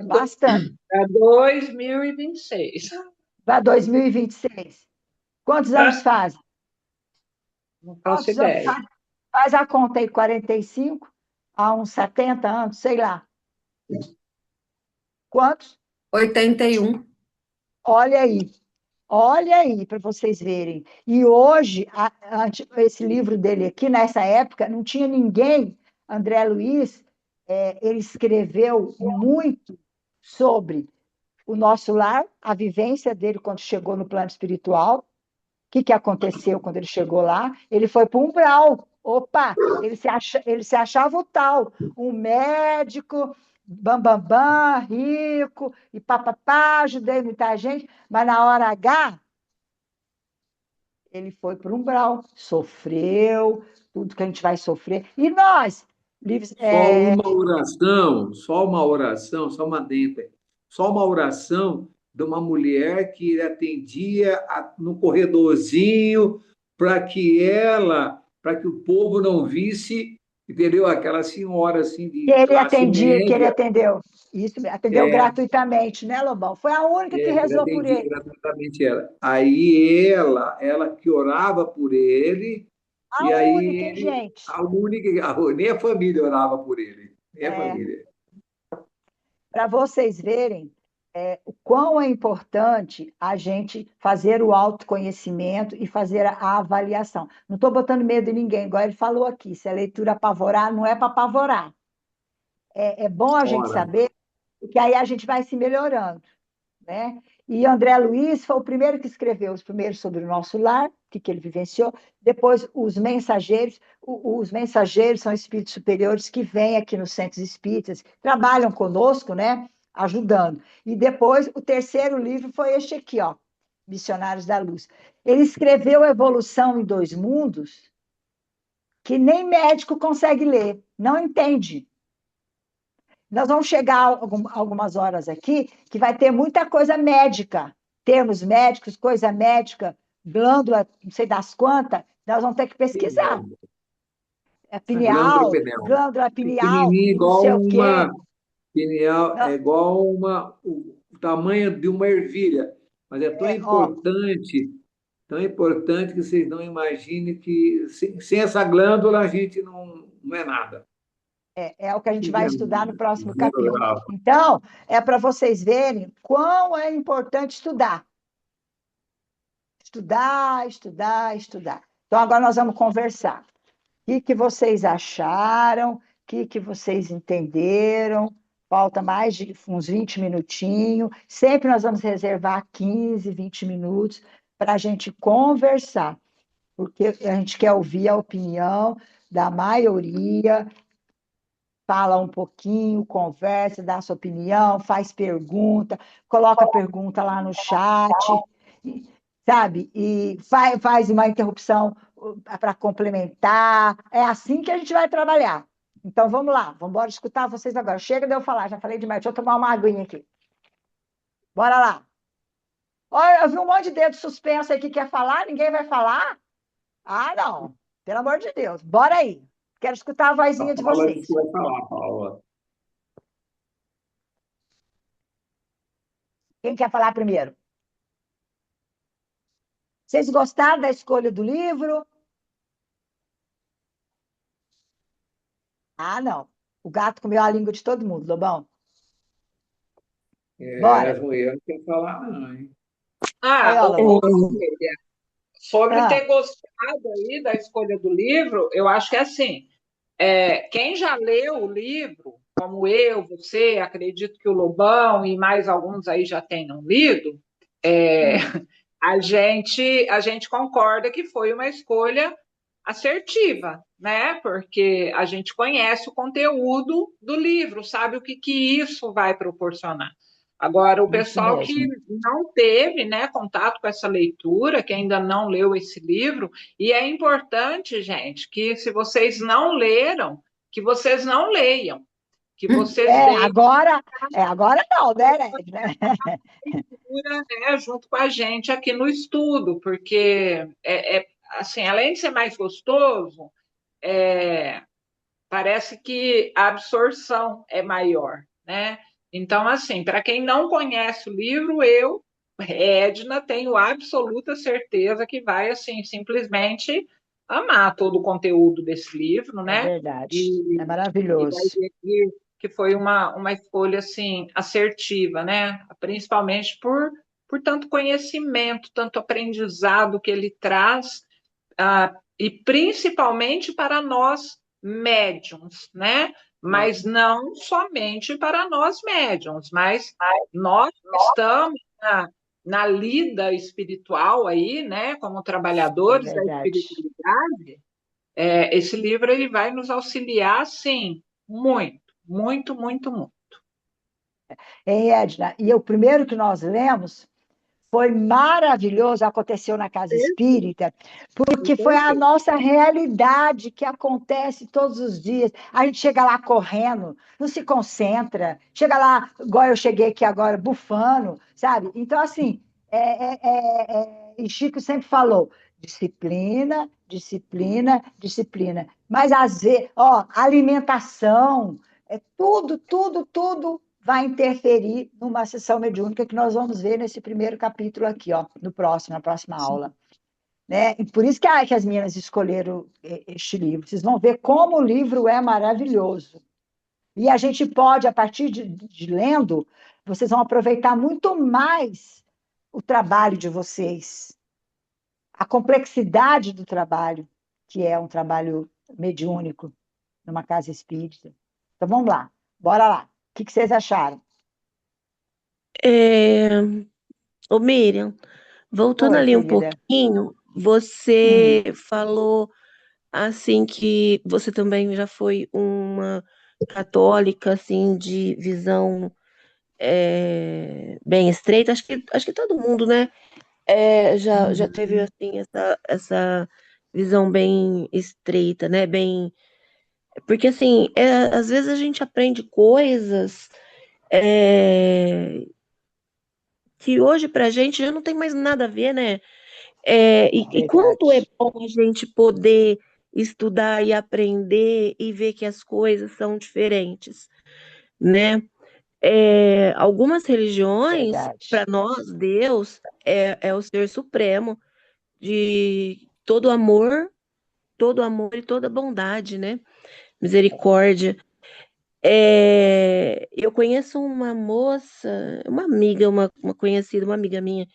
A: Bastante.
B: Para 2026.
A: Para 2026. Quantos anos
B: Ah,
A: fazem?
B: não faço
A: Quantos anos?
B: ideia.
A: Faz a conta aí, 45 a uns 70 anos, sei lá. Quantos?
C: 81.
A: Olha aí, para vocês verem. E hoje, esse livro dele aqui, nessa época, não tinha ninguém. André Luiz, ele escreveu muito sobre o nosso lar, a vivência dele quando chegou no plano espiritual, que aconteceu quando ele chegou lá? Ele foi para um umbral. Opa, ele se achava o tal, um médico, bambambam, bam, bam, rico, e papapá, ajudei muita gente, mas na hora H, ele foi para um umbral, sofreu, tudo que a gente vai sofrer. E nós, livres,
D: Só uma oração, só uma dentro, só uma oração de uma mulher que atendia no corredorzinho para que o povo não visse, entendeu? Aquela senhora assim de classe
A: que ele
D: média,
A: atendeu. Isso, atendeu gratuitamente, né, Lobão? Foi a única que
D: que ele
A: rezou por
D: atendia
A: ele.
D: gratuitamente ela. Aí ela que orava por ele,
A: A
D: e
A: única,
D: aí
A: hein, gente?
D: a única, nem a família orava por ele, nem a
A: É,
D: família.
A: para vocês verem o quão é importante a gente fazer o autoconhecimento e fazer a avaliação. Não estou botando medo em ninguém, igual ele falou aqui. Se a leitura apavorar, não é para apavorar. É bom a gente
D: Ora,
A: saber, porque aí a gente vai se melhorando, né? E André Luiz foi o primeiro que escreveu, os primeiros sobre o nosso lar, que ele vivenciou, depois os mensageiros. Os mensageiros são espíritos superiores que vêm aqui nos centros espíritas, trabalham conosco, né? Ajudando. E depois, o terceiro livro foi este aqui, ó, Missionários da Luz. Ele escreveu Evolução em Dois Mundos, que nem médico consegue ler, não entende. Nós vamos chegar algumas horas aqui que vai ter muita coisa médica, termos médicos, coisa médica, glândula, não sei das quantas, nós vamos ter que pesquisar. É
D: a glândula
A: pineal,
D: pineal.
A: glândula pineal
D: Pequenininha,
A: e não sei o quê.
D: pineal,
A: Não,
D: é igual o tamanho de uma ervilha, mas é
A: ó,
D: tão importante que vocês não imaginem que sem essa glândula a gente não é nada.
A: é o que a gente vai estudar no próximo
D: Zero
A: capítulo.
D: grau.
A: Então, é para vocês verem quão é importante estudar. Estudar, estudar, estudar. Então, agora nós vamos conversar. O que vocês acharam? O que vocês entenderam? Falta mais de uns 20 minutinhos. Sempre nós vamos reservar 15, 20 minutos para a gente conversar, porque a gente quer ouvir a opinião da maioria, fala um pouquinho, conversa, dá sua opinião, faz pergunta, coloca pergunta lá no chat, sabe? E faz uma interrupção para complementar. É assim que a gente vai trabalhar. Então vamos lá, vamos embora escutar vocês agora. Chega de eu falar, já falei demais. Deixa eu tomar uma aguinha aqui. Bora lá. Olha, eu vi um monte de dedo suspenso aí que quer falar, ninguém vai falar? Ah, não. Pelo amor de Deus. Bora aí. Quero escutar a
D: A
A: vozinha de
D: Paula disse
A: vocês.
D: que vai falar, Paula.
A: Quem quer falar primeiro? Vocês gostaram da escolha do livro? Ah, não. O gato comeu a língua de todo mundo, Lobão.
D: É,
A: Bora.
D: as mulheres não querem falar, não, hein?
A: Aí,
B: Ah,
A: ó,
B: ô,
A: Lobão.
B: Clélia, sobre
A: Ah,
B: ter gostado aí da escolha do livro, eu acho que é assim, quem já leu o livro, como eu, você, acredito que o Lobão e mais alguns aí já tenham lido, é,
A: hum,
B: a gente concorda que foi uma escolha assertiva, né? Porque a gente conhece o conteúdo do livro, sabe o que isso vai proporcionar. Agora, o
A: isso
B: pessoal que
A: mesmo.
B: não teve, né, contato com essa leitura, que ainda não leu esse livro, e é importante, gente, que se vocês não leram, que vocês não leiam, que vocês
A: É,
B: deem
A: agora não, né, Edna?
B: leitura, né, junto com a gente aqui no estudo, porque assim, além de ser mais gostoso, é, parece que a absorção é maior, né? Então, assim, para quem não conhece o livro, eu, Edna, tenho absoluta certeza que vai, assim, simplesmente amar todo o conteúdo desse livro,
A: É
B: né?
A: verdade. É
B: E, e vai
A: maravilhoso.
B: ver que foi uma escolha, assim, assertiva, né? Principalmente por tanto conhecimento, tanto aprendizado que ele traz, e principalmente para nós médiums, né? Mas não somente para nós médiums, mas nós que estamos na lida espiritual aí, né? Como
A: É
B: trabalhadores da
A: verdade.
B: espiritualidade, esse livro ele vai nos auxiliar, sim, muito, muito, muito, muito.
A: Hein, Edna? E o primeiro que nós lemos foi maravilhoso, aconteceu na casa espírita, porque foi a nossa realidade que acontece todos os dias. A gente chega lá correndo, não se concentra, chega lá, igual eu cheguei aqui agora, bufando, sabe? Então, assim, e Chico sempre falou: disciplina, disciplina, disciplina. Mas às vezes, ó, alimentação, tudo, tudo, tudo vai interferir numa sessão mediúnica que nós vamos ver nesse primeiro capítulo aqui, ó, no próximo, na próxima aula. Né? E por isso que as meninas escolheram este livro. Vocês vão ver como o livro é maravilhoso. E a gente pode, a partir de lendo, vocês vão aproveitar muito mais o trabalho de vocês, a complexidade do trabalho, que é um trabalho mediúnico numa casa espírita. Então vamos lá, bora lá. O que vocês acharam?
C: É, ô Miriam, voltando
A: Oi,
C: ali um
A: querida.
C: pouquinho,
A: Hum.
C: você falou assim que você também já foi uma católica assim de visão bem estreita. Acho que todo mundo, né, já teve
A: Uhum.
C: assim essa visão bem estreita, né? Bem, porque assim, às vezes a gente aprende coisas é, que hoje pra gente já não tem mais nada a ver, né? E quanto é
A: Verdade.
C: bom a gente poder estudar e aprender e ver que as coisas são diferentes, né? Algumas religiões,
A: Verdade.
C: para nós, Deus é o ser supremo de todo amor e toda bondade, né? Misericórdia. Eu conheço uma moça, uma amiga, uma conhecida, uma amiga minha,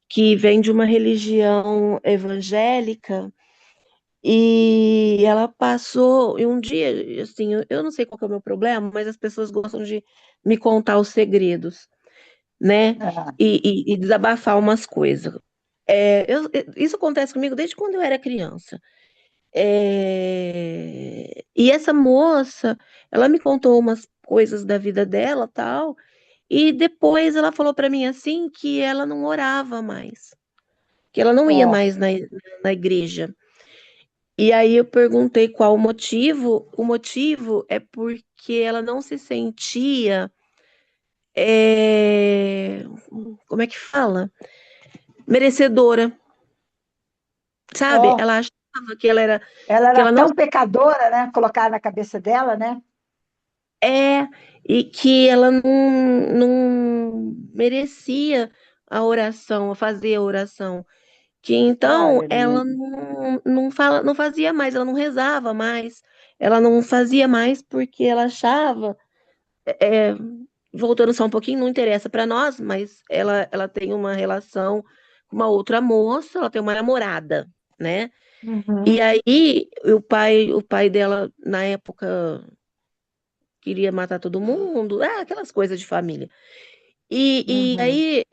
C: que vem de uma religião evangélica. E ela passou, e um dia, assim, eu não sei qual que é o meu problema, mas as pessoas gostam de me contar os segredos, né?
A: Ah,
C: E desabafar umas coisas. Isso acontece comigo desde quando eu era criança. E essa moça, ela me contou umas coisas da vida dela, tal, e depois ela falou para mim assim que ela não orava mais, que ela não ia
A: ó,
C: mais na igreja. E aí eu perguntei qual o motivo. O motivo é porque ela não se sentia, é, como é que fala? Merecedora, sabe?
A: ó.
C: Ela achava que ela era,
A: Ela
C: que
A: era
C: ela não,
A: tão pecadora, né? Colocar na cabeça dela, né?
C: É, e que ela não merecia a oração, fazer a oração. Que então
A: Olha,
C: ela
A: menina.
C: não fazia mais, ela não rezava mais, ela não fazia mais porque ela achava, é, voltando só um pouquinho, não interessa para nós, mas ela tem uma relação com uma outra moça, ela tem uma namorada, né? E
A: Uhum,
C: aí o pai dela na época queria matar todo mundo, aquelas coisas de família. E
A: uhum.
C: aí,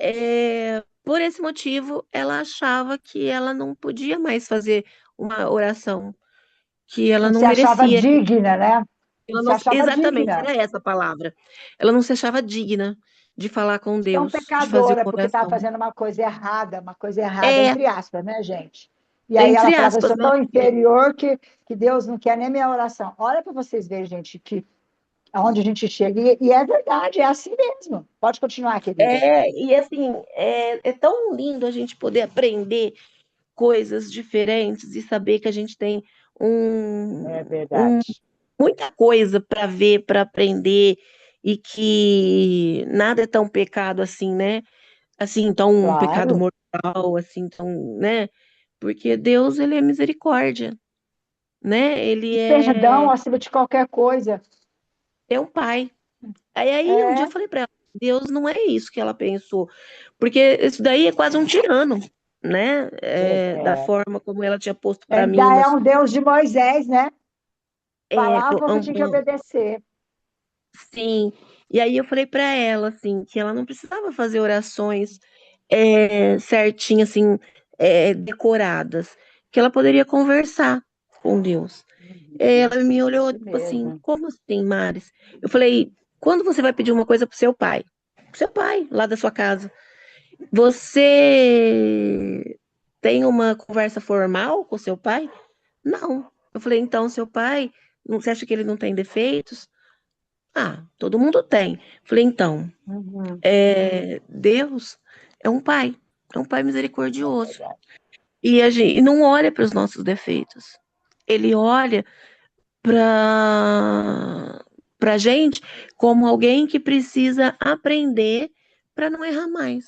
C: por esse motivo, ela achava que ela não podia mais fazer uma oração, que ela
A: Não
C: não
A: se achava
C: merecia.
A: digna, né? Não
C: Ela
A: se
C: não,
A: achava
C: exatamente,
A: digna.
C: era essa a palavra. Ela não se achava digna de falar com
A: Então,
C: Deus, de fazer
A: pecadora,
C: uma
A: porque estava
C: oração.
A: fazendo uma coisa errada,
C: É,
A: entre aspas, né, gente? E aí ela
C: entre
A: falava, eu
C: aspas,
A: sou
C: né?
A: tão inferior que Deus não quer nem minha oração. Olha para vocês verem, gente, que aonde a gente chega. E é verdade, é assim mesmo. Pode continuar, querida.
C: E assim, é tão lindo a gente poder aprender coisas diferentes e saber que a gente tem
A: É
C: um
A: verdade.
C: muita coisa para ver, para aprender, e que nada é tão pecado assim, né? Assim, tão um pecado
A: Claro.
C: mortal, assim, tão, né? Porque Deus, ele é misericórdia, né? Ele
A: E perdão
C: é,
A: acima de qualquer coisa.
C: é um pai. Aí um dia eu
A: É,
C: falei para ela, Deus não é isso que ela pensou, porque isso daí é quase um tirano, né? Da
A: é,
C: forma como ela tinha posto para
A: ele
C: mim
A: ainda é
C: umas,
A: um Deus de Moisés, né?
C: é,
A: Falava, você tinha que obedecer.
C: sim, e aí eu falei para ela, assim, que ela não precisava fazer orações certinhas, assim, decoradas, que ela poderia conversar com Deus.
A: Uhum.
C: Ela me olhou,
A: Isso
C: tipo assim,
A: mesmo.
C: como assim, Maris? Eu falei, quando você vai pedir uma coisa pro seu pai? Pro seu pai, lá da sua casa. Você tem uma conversa formal com seu pai? Não. Eu falei, então, seu pai, você acha que ele não tem defeitos? Ah, todo mundo tem. Falei, então,
A: Uhum.
C: Deus é um pai
A: É
C: misericordioso.
A: verdade.
C: E a gente não olha para os nossos defeitos. Ele olha para a gente como alguém que precisa aprender para não errar mais.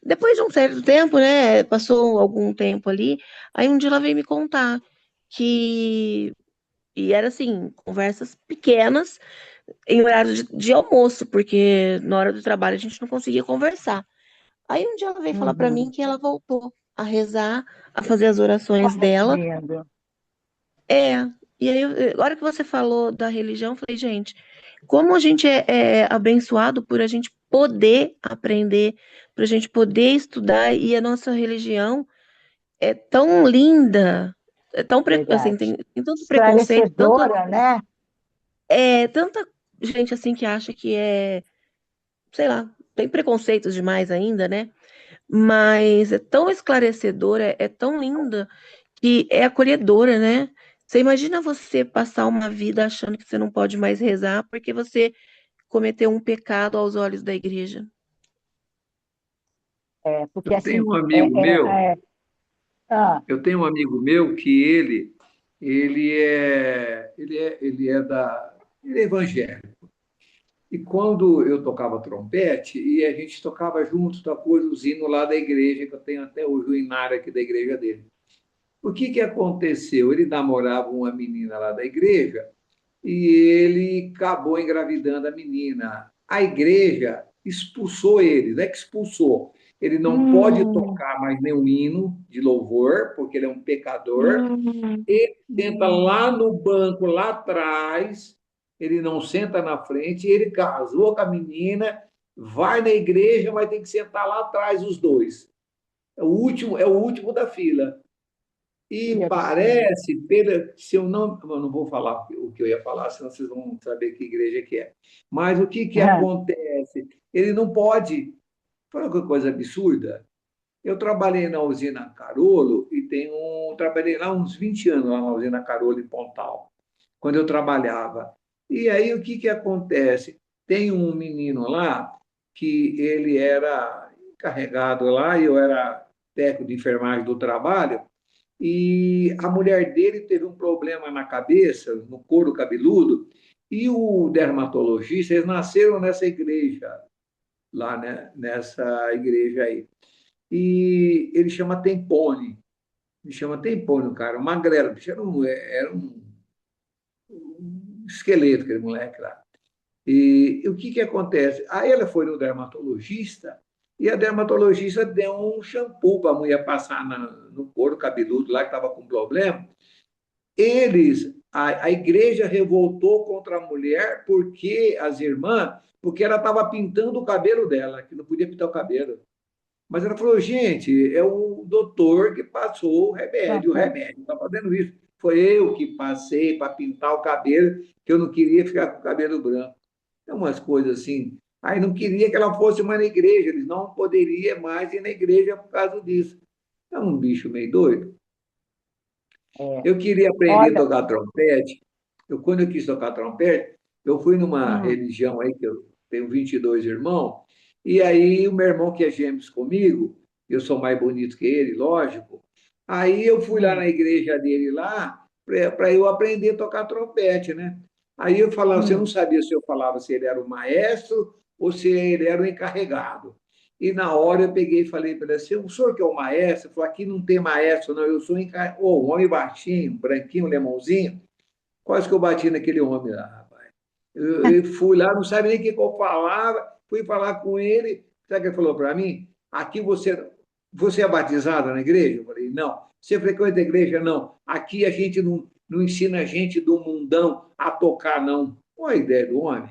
C: Depois de um certo tempo, né? Passou algum tempo ali, aí um dia ela veio me contar que. E era assim, conversas pequenas em horário de almoço, porque na hora do trabalho a gente não conseguia conversar. Aí um dia ela veio falar para mim
A: Uhum.
C: que ela voltou a rezar, a fazer as orações
A: Olha que
C: dela.
A: lindo.
C: É, e aí, agora que você falou da religião, eu falei, gente, como a gente é abençoado por a gente poder aprender, por a gente poder estudar, e a nossa religião é tão linda, assim,
A: Verdade.
C: tem tanto preconceito,
A: Esclarecedora, né?
C: tanta gente assim que acha que sei lá, tem preconceitos demais ainda, né? Mas é tão esclarecedora, é tão linda, que é acolhedora, né? Você imagina você passar uma vida achando que você não pode mais rezar porque você cometeu um pecado aos olhos da igreja.
A: É, porque
D: Eu tenho
A: assim,
D: um amigo meu,
A: ah,
D: eu tenho um amigo meu que ele é evangélico. E quando eu tocava trompete, e a gente tocava juntos depois os hinos lá da igreja, que eu tenho até hoje o inário aqui da igreja dele. O que que aconteceu? Ele namorava uma menina lá da igreja e ele acabou engravidando a menina. A igreja expulsou ele, não é que expulsou. Ele não pode
A: hum,
D: tocar mais nenhum hino de louvor, porque ele é um pecador.
A: hum,
D: Ele senta lá no banco, lá atrás, ele não senta na frente, ele casou com a menina, vai na igreja, mas tem que sentar lá atrás os dois. É o último da fila. E
A: que absurdo.
D: parece, se eu não vou falar o que eu ia falar, senão vocês vão saber que igreja que é. Mas o que que acontece? Ele não pode. Foi uma coisa absurda. Eu trabalhei na usina Carolo e trabalhei lá uns 20 anos lá na usina Carolo em Pontal, quando eu trabalhava. E aí o que que acontece? Tem um menino lá que ele era encarregado lá, e eu era técnico de enfermagem do trabalho, e a mulher dele teve um problema na cabeça, no couro cabeludo, E o dermatologista, eles nasceram nessa igreja, lá, né? Nessa igreja aí. E ele chama Tempone. Me chama Tempone, o cara, um magrelo. O bicho era um esqueleto, aquele moleque lá. E o que que acontece? Aí ela foi no dermatologista e a dermatologista deu um shampoo para a mulher passar no couro cabeludo lá que estava com problema. A igreja revoltou contra a mulher porque as irmãs, porque ela estava pintando o cabelo dela, que não podia pintar o cabelo. Mas ela falou, gente, é o doutor que passou o
A: Shampoo.
D: remédio está fazendo isso. Foi eu que passei para pintar o cabelo, que eu não queria ficar com o cabelo branco. É umas coisas assim. Aí não queria que ela fosse mais na igreja, eles não poderia mais ir na igreja por causa disso. É um bicho meio doido.
A: É.
D: Eu queria aprender a
A: Olha,
D: tocar trompete. Quando eu quis tocar trompete, eu fui numa
A: hum,
D: religião aí, que eu tenho 22 irmãos, e aí o meu irmão, que é gêmeos comigo, eu sou mais bonito que ele, lógico. Aí eu fui lá
A: hum,
D: na igreja dele lá, para eu aprender a tocar trompete, né? Aí eu falava, você não
A: hum.
D: sabia se eu falava se ele era o maestro ou se ele era o encarregado. E na hora eu peguei e falei para ele assim: o senhor que é o maestro? Ele falou: aqui não tem maestro, não, eu sou um homem baixinho, branquinho, lemãozinho. Quase que eu bati naquele homem lá, rapaz. Eu fui lá, não sabe nem o que eu falava, fui falar com ele. Sabe o que ele falou para mim? Aqui você é batizado na igreja? Eu falei: não. Você frequenta a igreja? Não. Aqui a gente não ensina a gente do mundão a tocar, não. Olha a ideia do homem.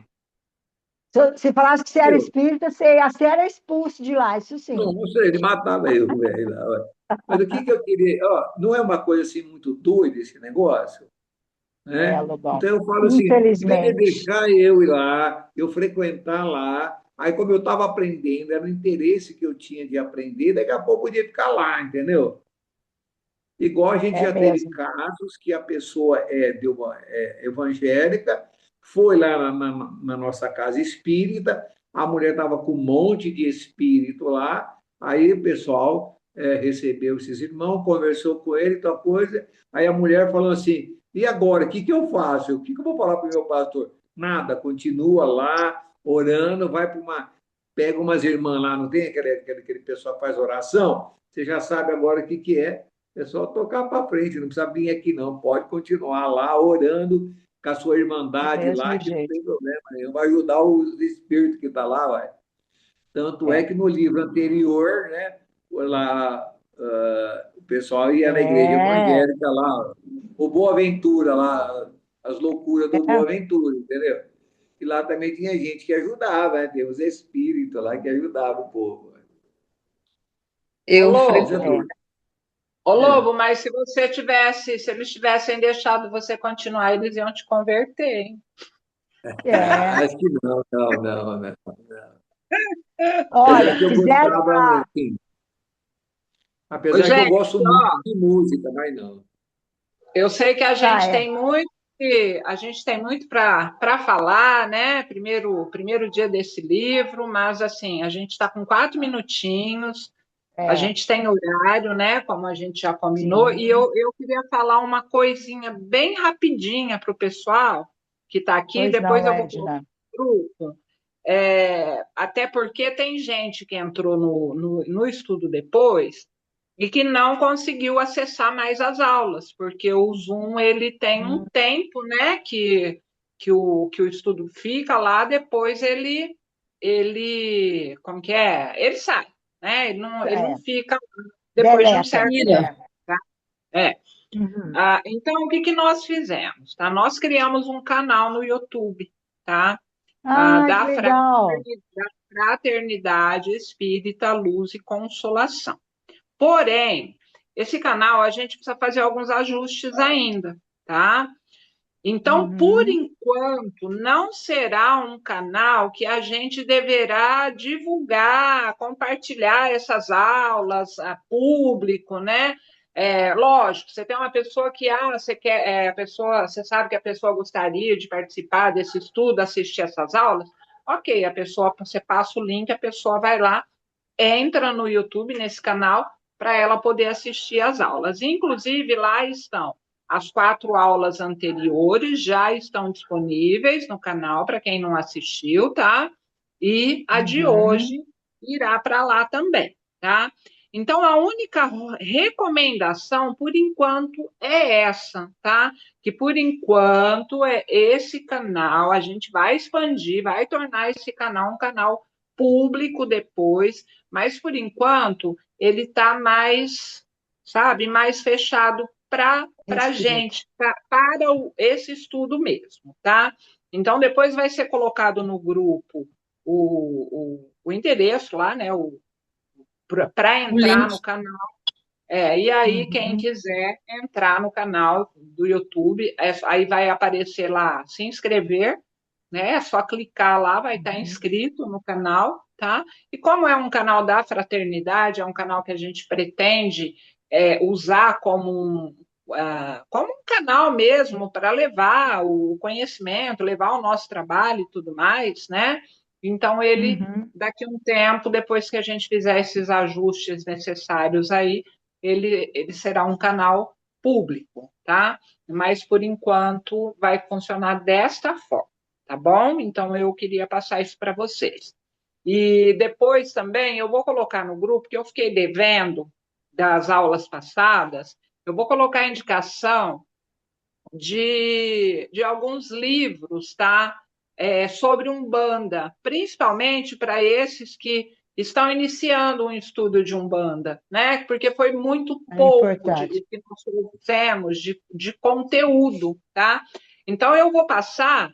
A: Se falasse que você era
D: Eu,
A: espírita, você era expulso de lá, isso sim.
D: não sei, ele matava eu, velho. Lá, olha. Mas o que que eu queria? Ó, não é uma coisa assim muito doida esse negócio,
A: É,
D: né?
A: Lobão.
D: Então eu falo assim, em vez de
A: Infelizmente.
D: deixar eu ir lá, eu frequentar lá, aí como eu estava aprendendo, era o interesse que eu tinha de aprender, daqui a pouco eu podia ficar lá, entendeu? Igual a gente
A: É
D: já teve
A: mesmo.
D: casos que a pessoa é evangélica, foi lá na nossa casa espírita, a mulher estava com um monte de espírito lá, aí o pessoal recebeu esses irmãos, conversou com ele, tal coisa, aí a mulher falou assim, e agora, o que que eu faço? O que que eu vou falar para o meu pastor? Nada, continua lá, orando, vai para pega umas irmãs lá, não tem aquele pessoal que faz oração? Você já sabe agora o que que é, é só tocar para frente, não precisa vir aqui, não. Pode continuar lá orando com a sua
A: Do
D: irmandade lá,
A: mesmo
D: que não
A: jeito.
D: tem problema nenhum. Vai ajudar os espíritos que estão tá lá, vai. Tanto é
A: É.
D: que no livro anterior, né, lá, o pessoal ia na igreja
A: É.
D: evangélica lá, o Boaventura lá, as loucuras do
A: É.
D: Boaventura, entendeu? E lá também tinha gente que ajudava, né? Tem os espíritos lá que ajudavam o povo.
B: Ô,
C: Eu
D: Mas é
B: Lobo,
A: É.
D: doido.
B: ô,
D: É.
B: Lobo, mas se eles tivessem deixado você continuar, eles iam te converter, hein?
A: É.
D: Acho que não, não, não, não. Apesar
A: Olha,
D: que eu
A: fizeram
D: gostava,
A: uma.
D: assim,
B: Ô,
D: apesar que eu
B: gente,
D: gosto muito
B: ó,
D: de música, mas não.
B: eu sei que
A: Ah, é.
B: a gente tem muito para falar, né? Primeiro dia desse livro, mas assim, a gente está com 4 minutinhos, a
A: É.
B: gente tem horário, né? Como a gente já combinou, e
A: Sim.
B: eu queria falar uma coisinha bem rapidinha para o pessoal que está aqui,
A: Pois
B: depois
A: não,
B: eu vou colocar
A: Edna.
B: no grupo. Até porque tem gente que entrou no estudo depois e que não conseguiu acessar mais as aulas, porque o Zoom ele tem um
A: Hum,
B: tempo, né, que o estudo fica lá, depois ele como que é? Ele sai, né? Ele não
A: é.
B: fica depois de um
A: Deleta.
B: certo
C: Ira.
B: tempo,
A: É.
B: tá? É.
A: Uhum.
B: Então, o que que nós fizemos, tá? Nós criamos um canal no YouTube, tá?
A: Ah, que
B: Da
A: legal.
B: Fraternidade Espírita Luz e Consolação. Porém, esse canal a gente precisa fazer alguns ajustes ainda, tá? Então, por
A: Uhum.
B: enquanto, não será um canal que a gente deverá divulgar, compartilhar essas aulas a público, né? Lógico, você tem uma pessoa que você quer, a pessoa, você sabe que a pessoa gostaria de participar desse estudo, assistir essas aulas. Ok, a pessoa, você passa o link, a pessoa vai lá, entra no YouTube, nesse canal, para ela poder assistir às aulas. Inclusive, lá estão as 4 aulas anteriores já estão disponíveis no canal para quem não assistiu, tá? E a de
A: Uhum.
B: hoje irá para lá também, tá? Então, a única recomendação, por enquanto, é essa, tá? Que, por enquanto, é esse canal, a gente vai expandir, vai tornar esse canal um canal público depois, mas, por enquanto, ele está mais, sabe, mais fechado para
A: Restrito.
B: gente, para esse estudo mesmo, tá? Então, depois vai ser colocado no grupo o endereço lá, né? Para
E: O
B: entrar
E: link.
B: no canal. E aí, quem
A: Uhum.
B: quiser entrar no canal do YouTube, aí vai aparecer lá se inscrever, né? É só clicar lá, vai estar
A: Uhum.
B: inscrito no canal, tá? E como é um canal da fraternidade, é um canal que a gente pretende usar como um canal mesmo para levar o conhecimento, levar o nosso trabalho e tudo mais, né? Então, ele,
A: Uhum.
B: daqui a um tempo, depois que a gente fizer esses ajustes necessários aí, ele será um canal público, tá? Mas, por enquanto, vai funcionar desta forma, tá bom? Então, eu queria passar isso para vocês. E depois também eu vou colocar no grupo, que eu fiquei devendo das aulas passadas, eu vou colocar a indicação de alguns livros, tá? Sobre Umbanda, principalmente para esses que estão iniciando um estudo de Umbanda, né? Porque foi muito
A: É
B: pouco
A: importante.
B: o que nós trouxemos de conteúdo, tá? Então, eu vou passar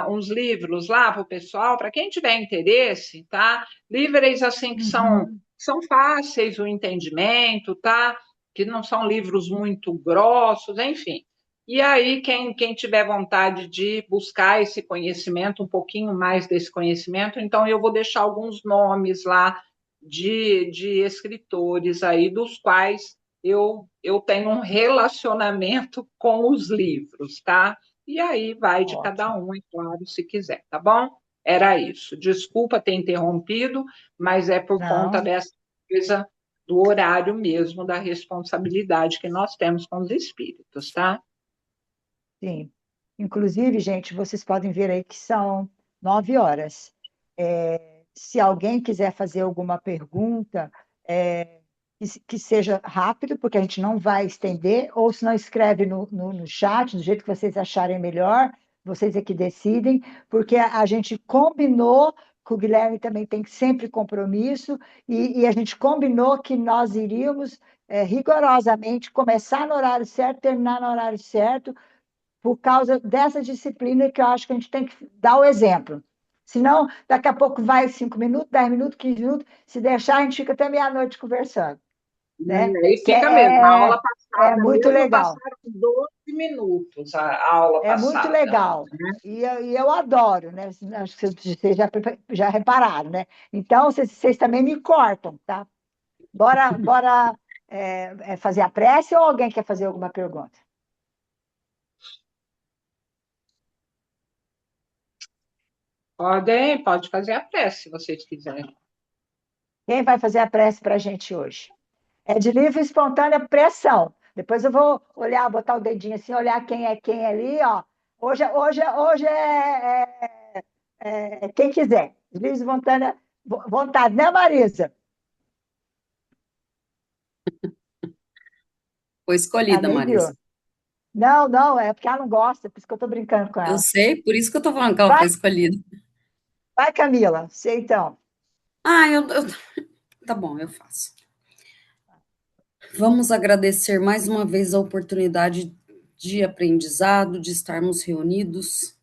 B: uns livros lá para o pessoal, para quem tiver interesse, tá? Livros assim que
A: Uhum.
B: são fáceis o entendimento, tá? Que não são livros muito grossos, enfim. E aí, quem tiver vontade de buscar esse conhecimento, um pouquinho mais desse conhecimento, então eu vou deixar alguns nomes lá de escritores aí, dos quais eu tenho um relacionamento com os livros, tá? E aí vai de cada
A: Ótimo.
B: um, é claro, se quiser, tá bom? Era isso. Desculpa ter interrompido, mas é por conta
A: Não,
B: dessa coisa do horário mesmo, da responsabilidade que nós temos com os espíritos, tá?
A: sim. Inclusive, gente, vocês podem ver aí que são 9 horas. Se alguém quiser fazer alguma pergunta, que seja rápido, porque a gente não vai estender, ou se não escreve no chat, do jeito que vocês acharem melhor, vocês é que decidem, porque a gente combinou que o Guilherme também tem sempre compromisso, e a gente combinou que nós iríamos rigorosamente começar no horário certo, terminar no horário certo, por causa dessa disciplina que eu acho que a gente tem que dar o exemplo. Senão, daqui a pouco vai 5 minutos, 10 minutos, 15 minutos, se deixar, a gente fica até meia-noite conversando, né?
B: Aí
A: Que
B: fica mesmo. A aula
A: é
B: passada
A: muito
B: mesmo
A: legal,
B: passaram 12 minutos a aula
A: é muito
B: passada.
A: legal. E eu adoro, né? Acho que vocês já repararam, né? Então, vocês também me cortam, tá? Bora fazer a prece ou alguém quer fazer alguma pergunta?
B: Pode fazer a prece, se vocês quiserem.
A: Quem vai fazer a prece para a gente hoje? É de livre e espontânea pressão. Depois eu vou olhar, botar o dedinho assim, olhar quem é quem ali, ó. Hoje é quem quiser. De livre e espontânea vontade, né, Marisa?
E: Foi
A: Ela
E: escolhida,
A: nem viu.
E: Marisa.
A: Não, não, é porque ela não gosta, por isso que eu estou brincando com
E: Eu
A: ela.
E: sei, por isso que eu tô falando que ela
A: Vai,
E: foi escolhida.
A: vai, Camila, você então.
E: Ah, tá bom, eu faço. Vamos agradecer mais uma vez a oportunidade de aprendizado, de estarmos reunidos,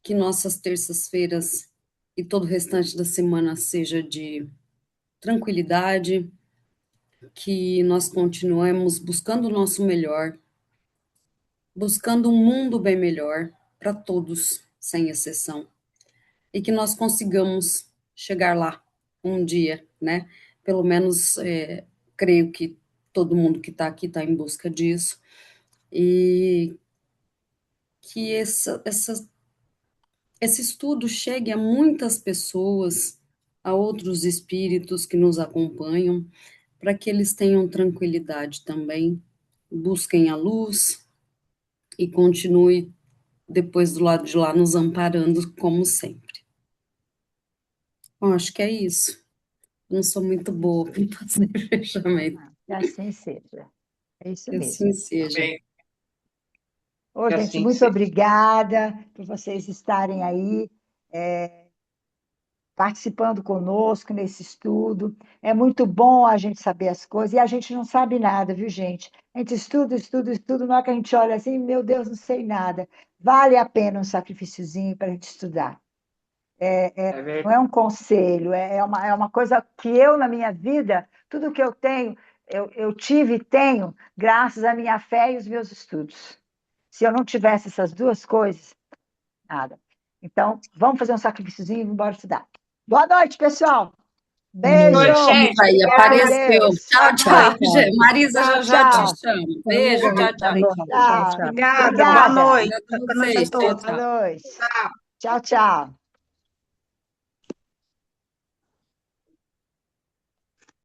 E: que nossas terças-feiras e todo o restante da semana seja de tranquilidade, que nós continuemos buscando o nosso melhor, buscando um mundo bem melhor para todos, sem exceção, e que nós consigamos chegar lá um dia, né? Pelo menos creio que todo mundo que está aqui está em busca disso, e que esse estudo chegue a muitas pessoas, a outros espíritos que nos acompanham, para que eles tenham tranquilidade também, busquem a luz, e continue depois do lado de lá nos amparando como sempre. Bom, acho que é isso. Não sou muito boa para fazer fechamento.
A: Que assim seja. É isso
E: Que
A: mesmo.
E: assim seja.
B: Bem,
A: Ô,
B: que
A: gente,
B: assim
A: muito
B: seja.
A: obrigada por vocês estarem aí participando conosco nesse estudo. É muito bom a gente saber as coisas, e a gente não sabe nada, viu, gente? A gente estuda, estuda, estuda, na hora que a gente olha assim, meu Deus, não sei nada. Vale a pena um sacrifíciozinho para a gente estudar.
B: É
A: Não
B: verdade.
A: é um conselho, é uma coisa que eu, na minha vida, tudo que eu tenho, eu tive e tenho graças à minha fé e os meus estudos. Se eu não tivesse essas duas coisas, nada. Então, vamos fazer um sacrifíciozinho e vamos embora estudar. Boa noite, pessoal. Beijo.
B: Noite,
E: Vamos
B: gente.
E: aí,
A: Fica com
E: apareceu.
A: Deus.
E: Tchau, tchau. Marisa
A: Tchau,
E: já já te
A: tchau.
E: chama. Beijo, tchau, tchau.
A: Tchau.
C: Obrigada, boa
A: Obrigada.
C: noite.
E: Obrigada a
C: Boa noite a
E: vocês. Tchau,
C: todos.
A: Boa
E: tchau.
A: noite. Tchau, tchau.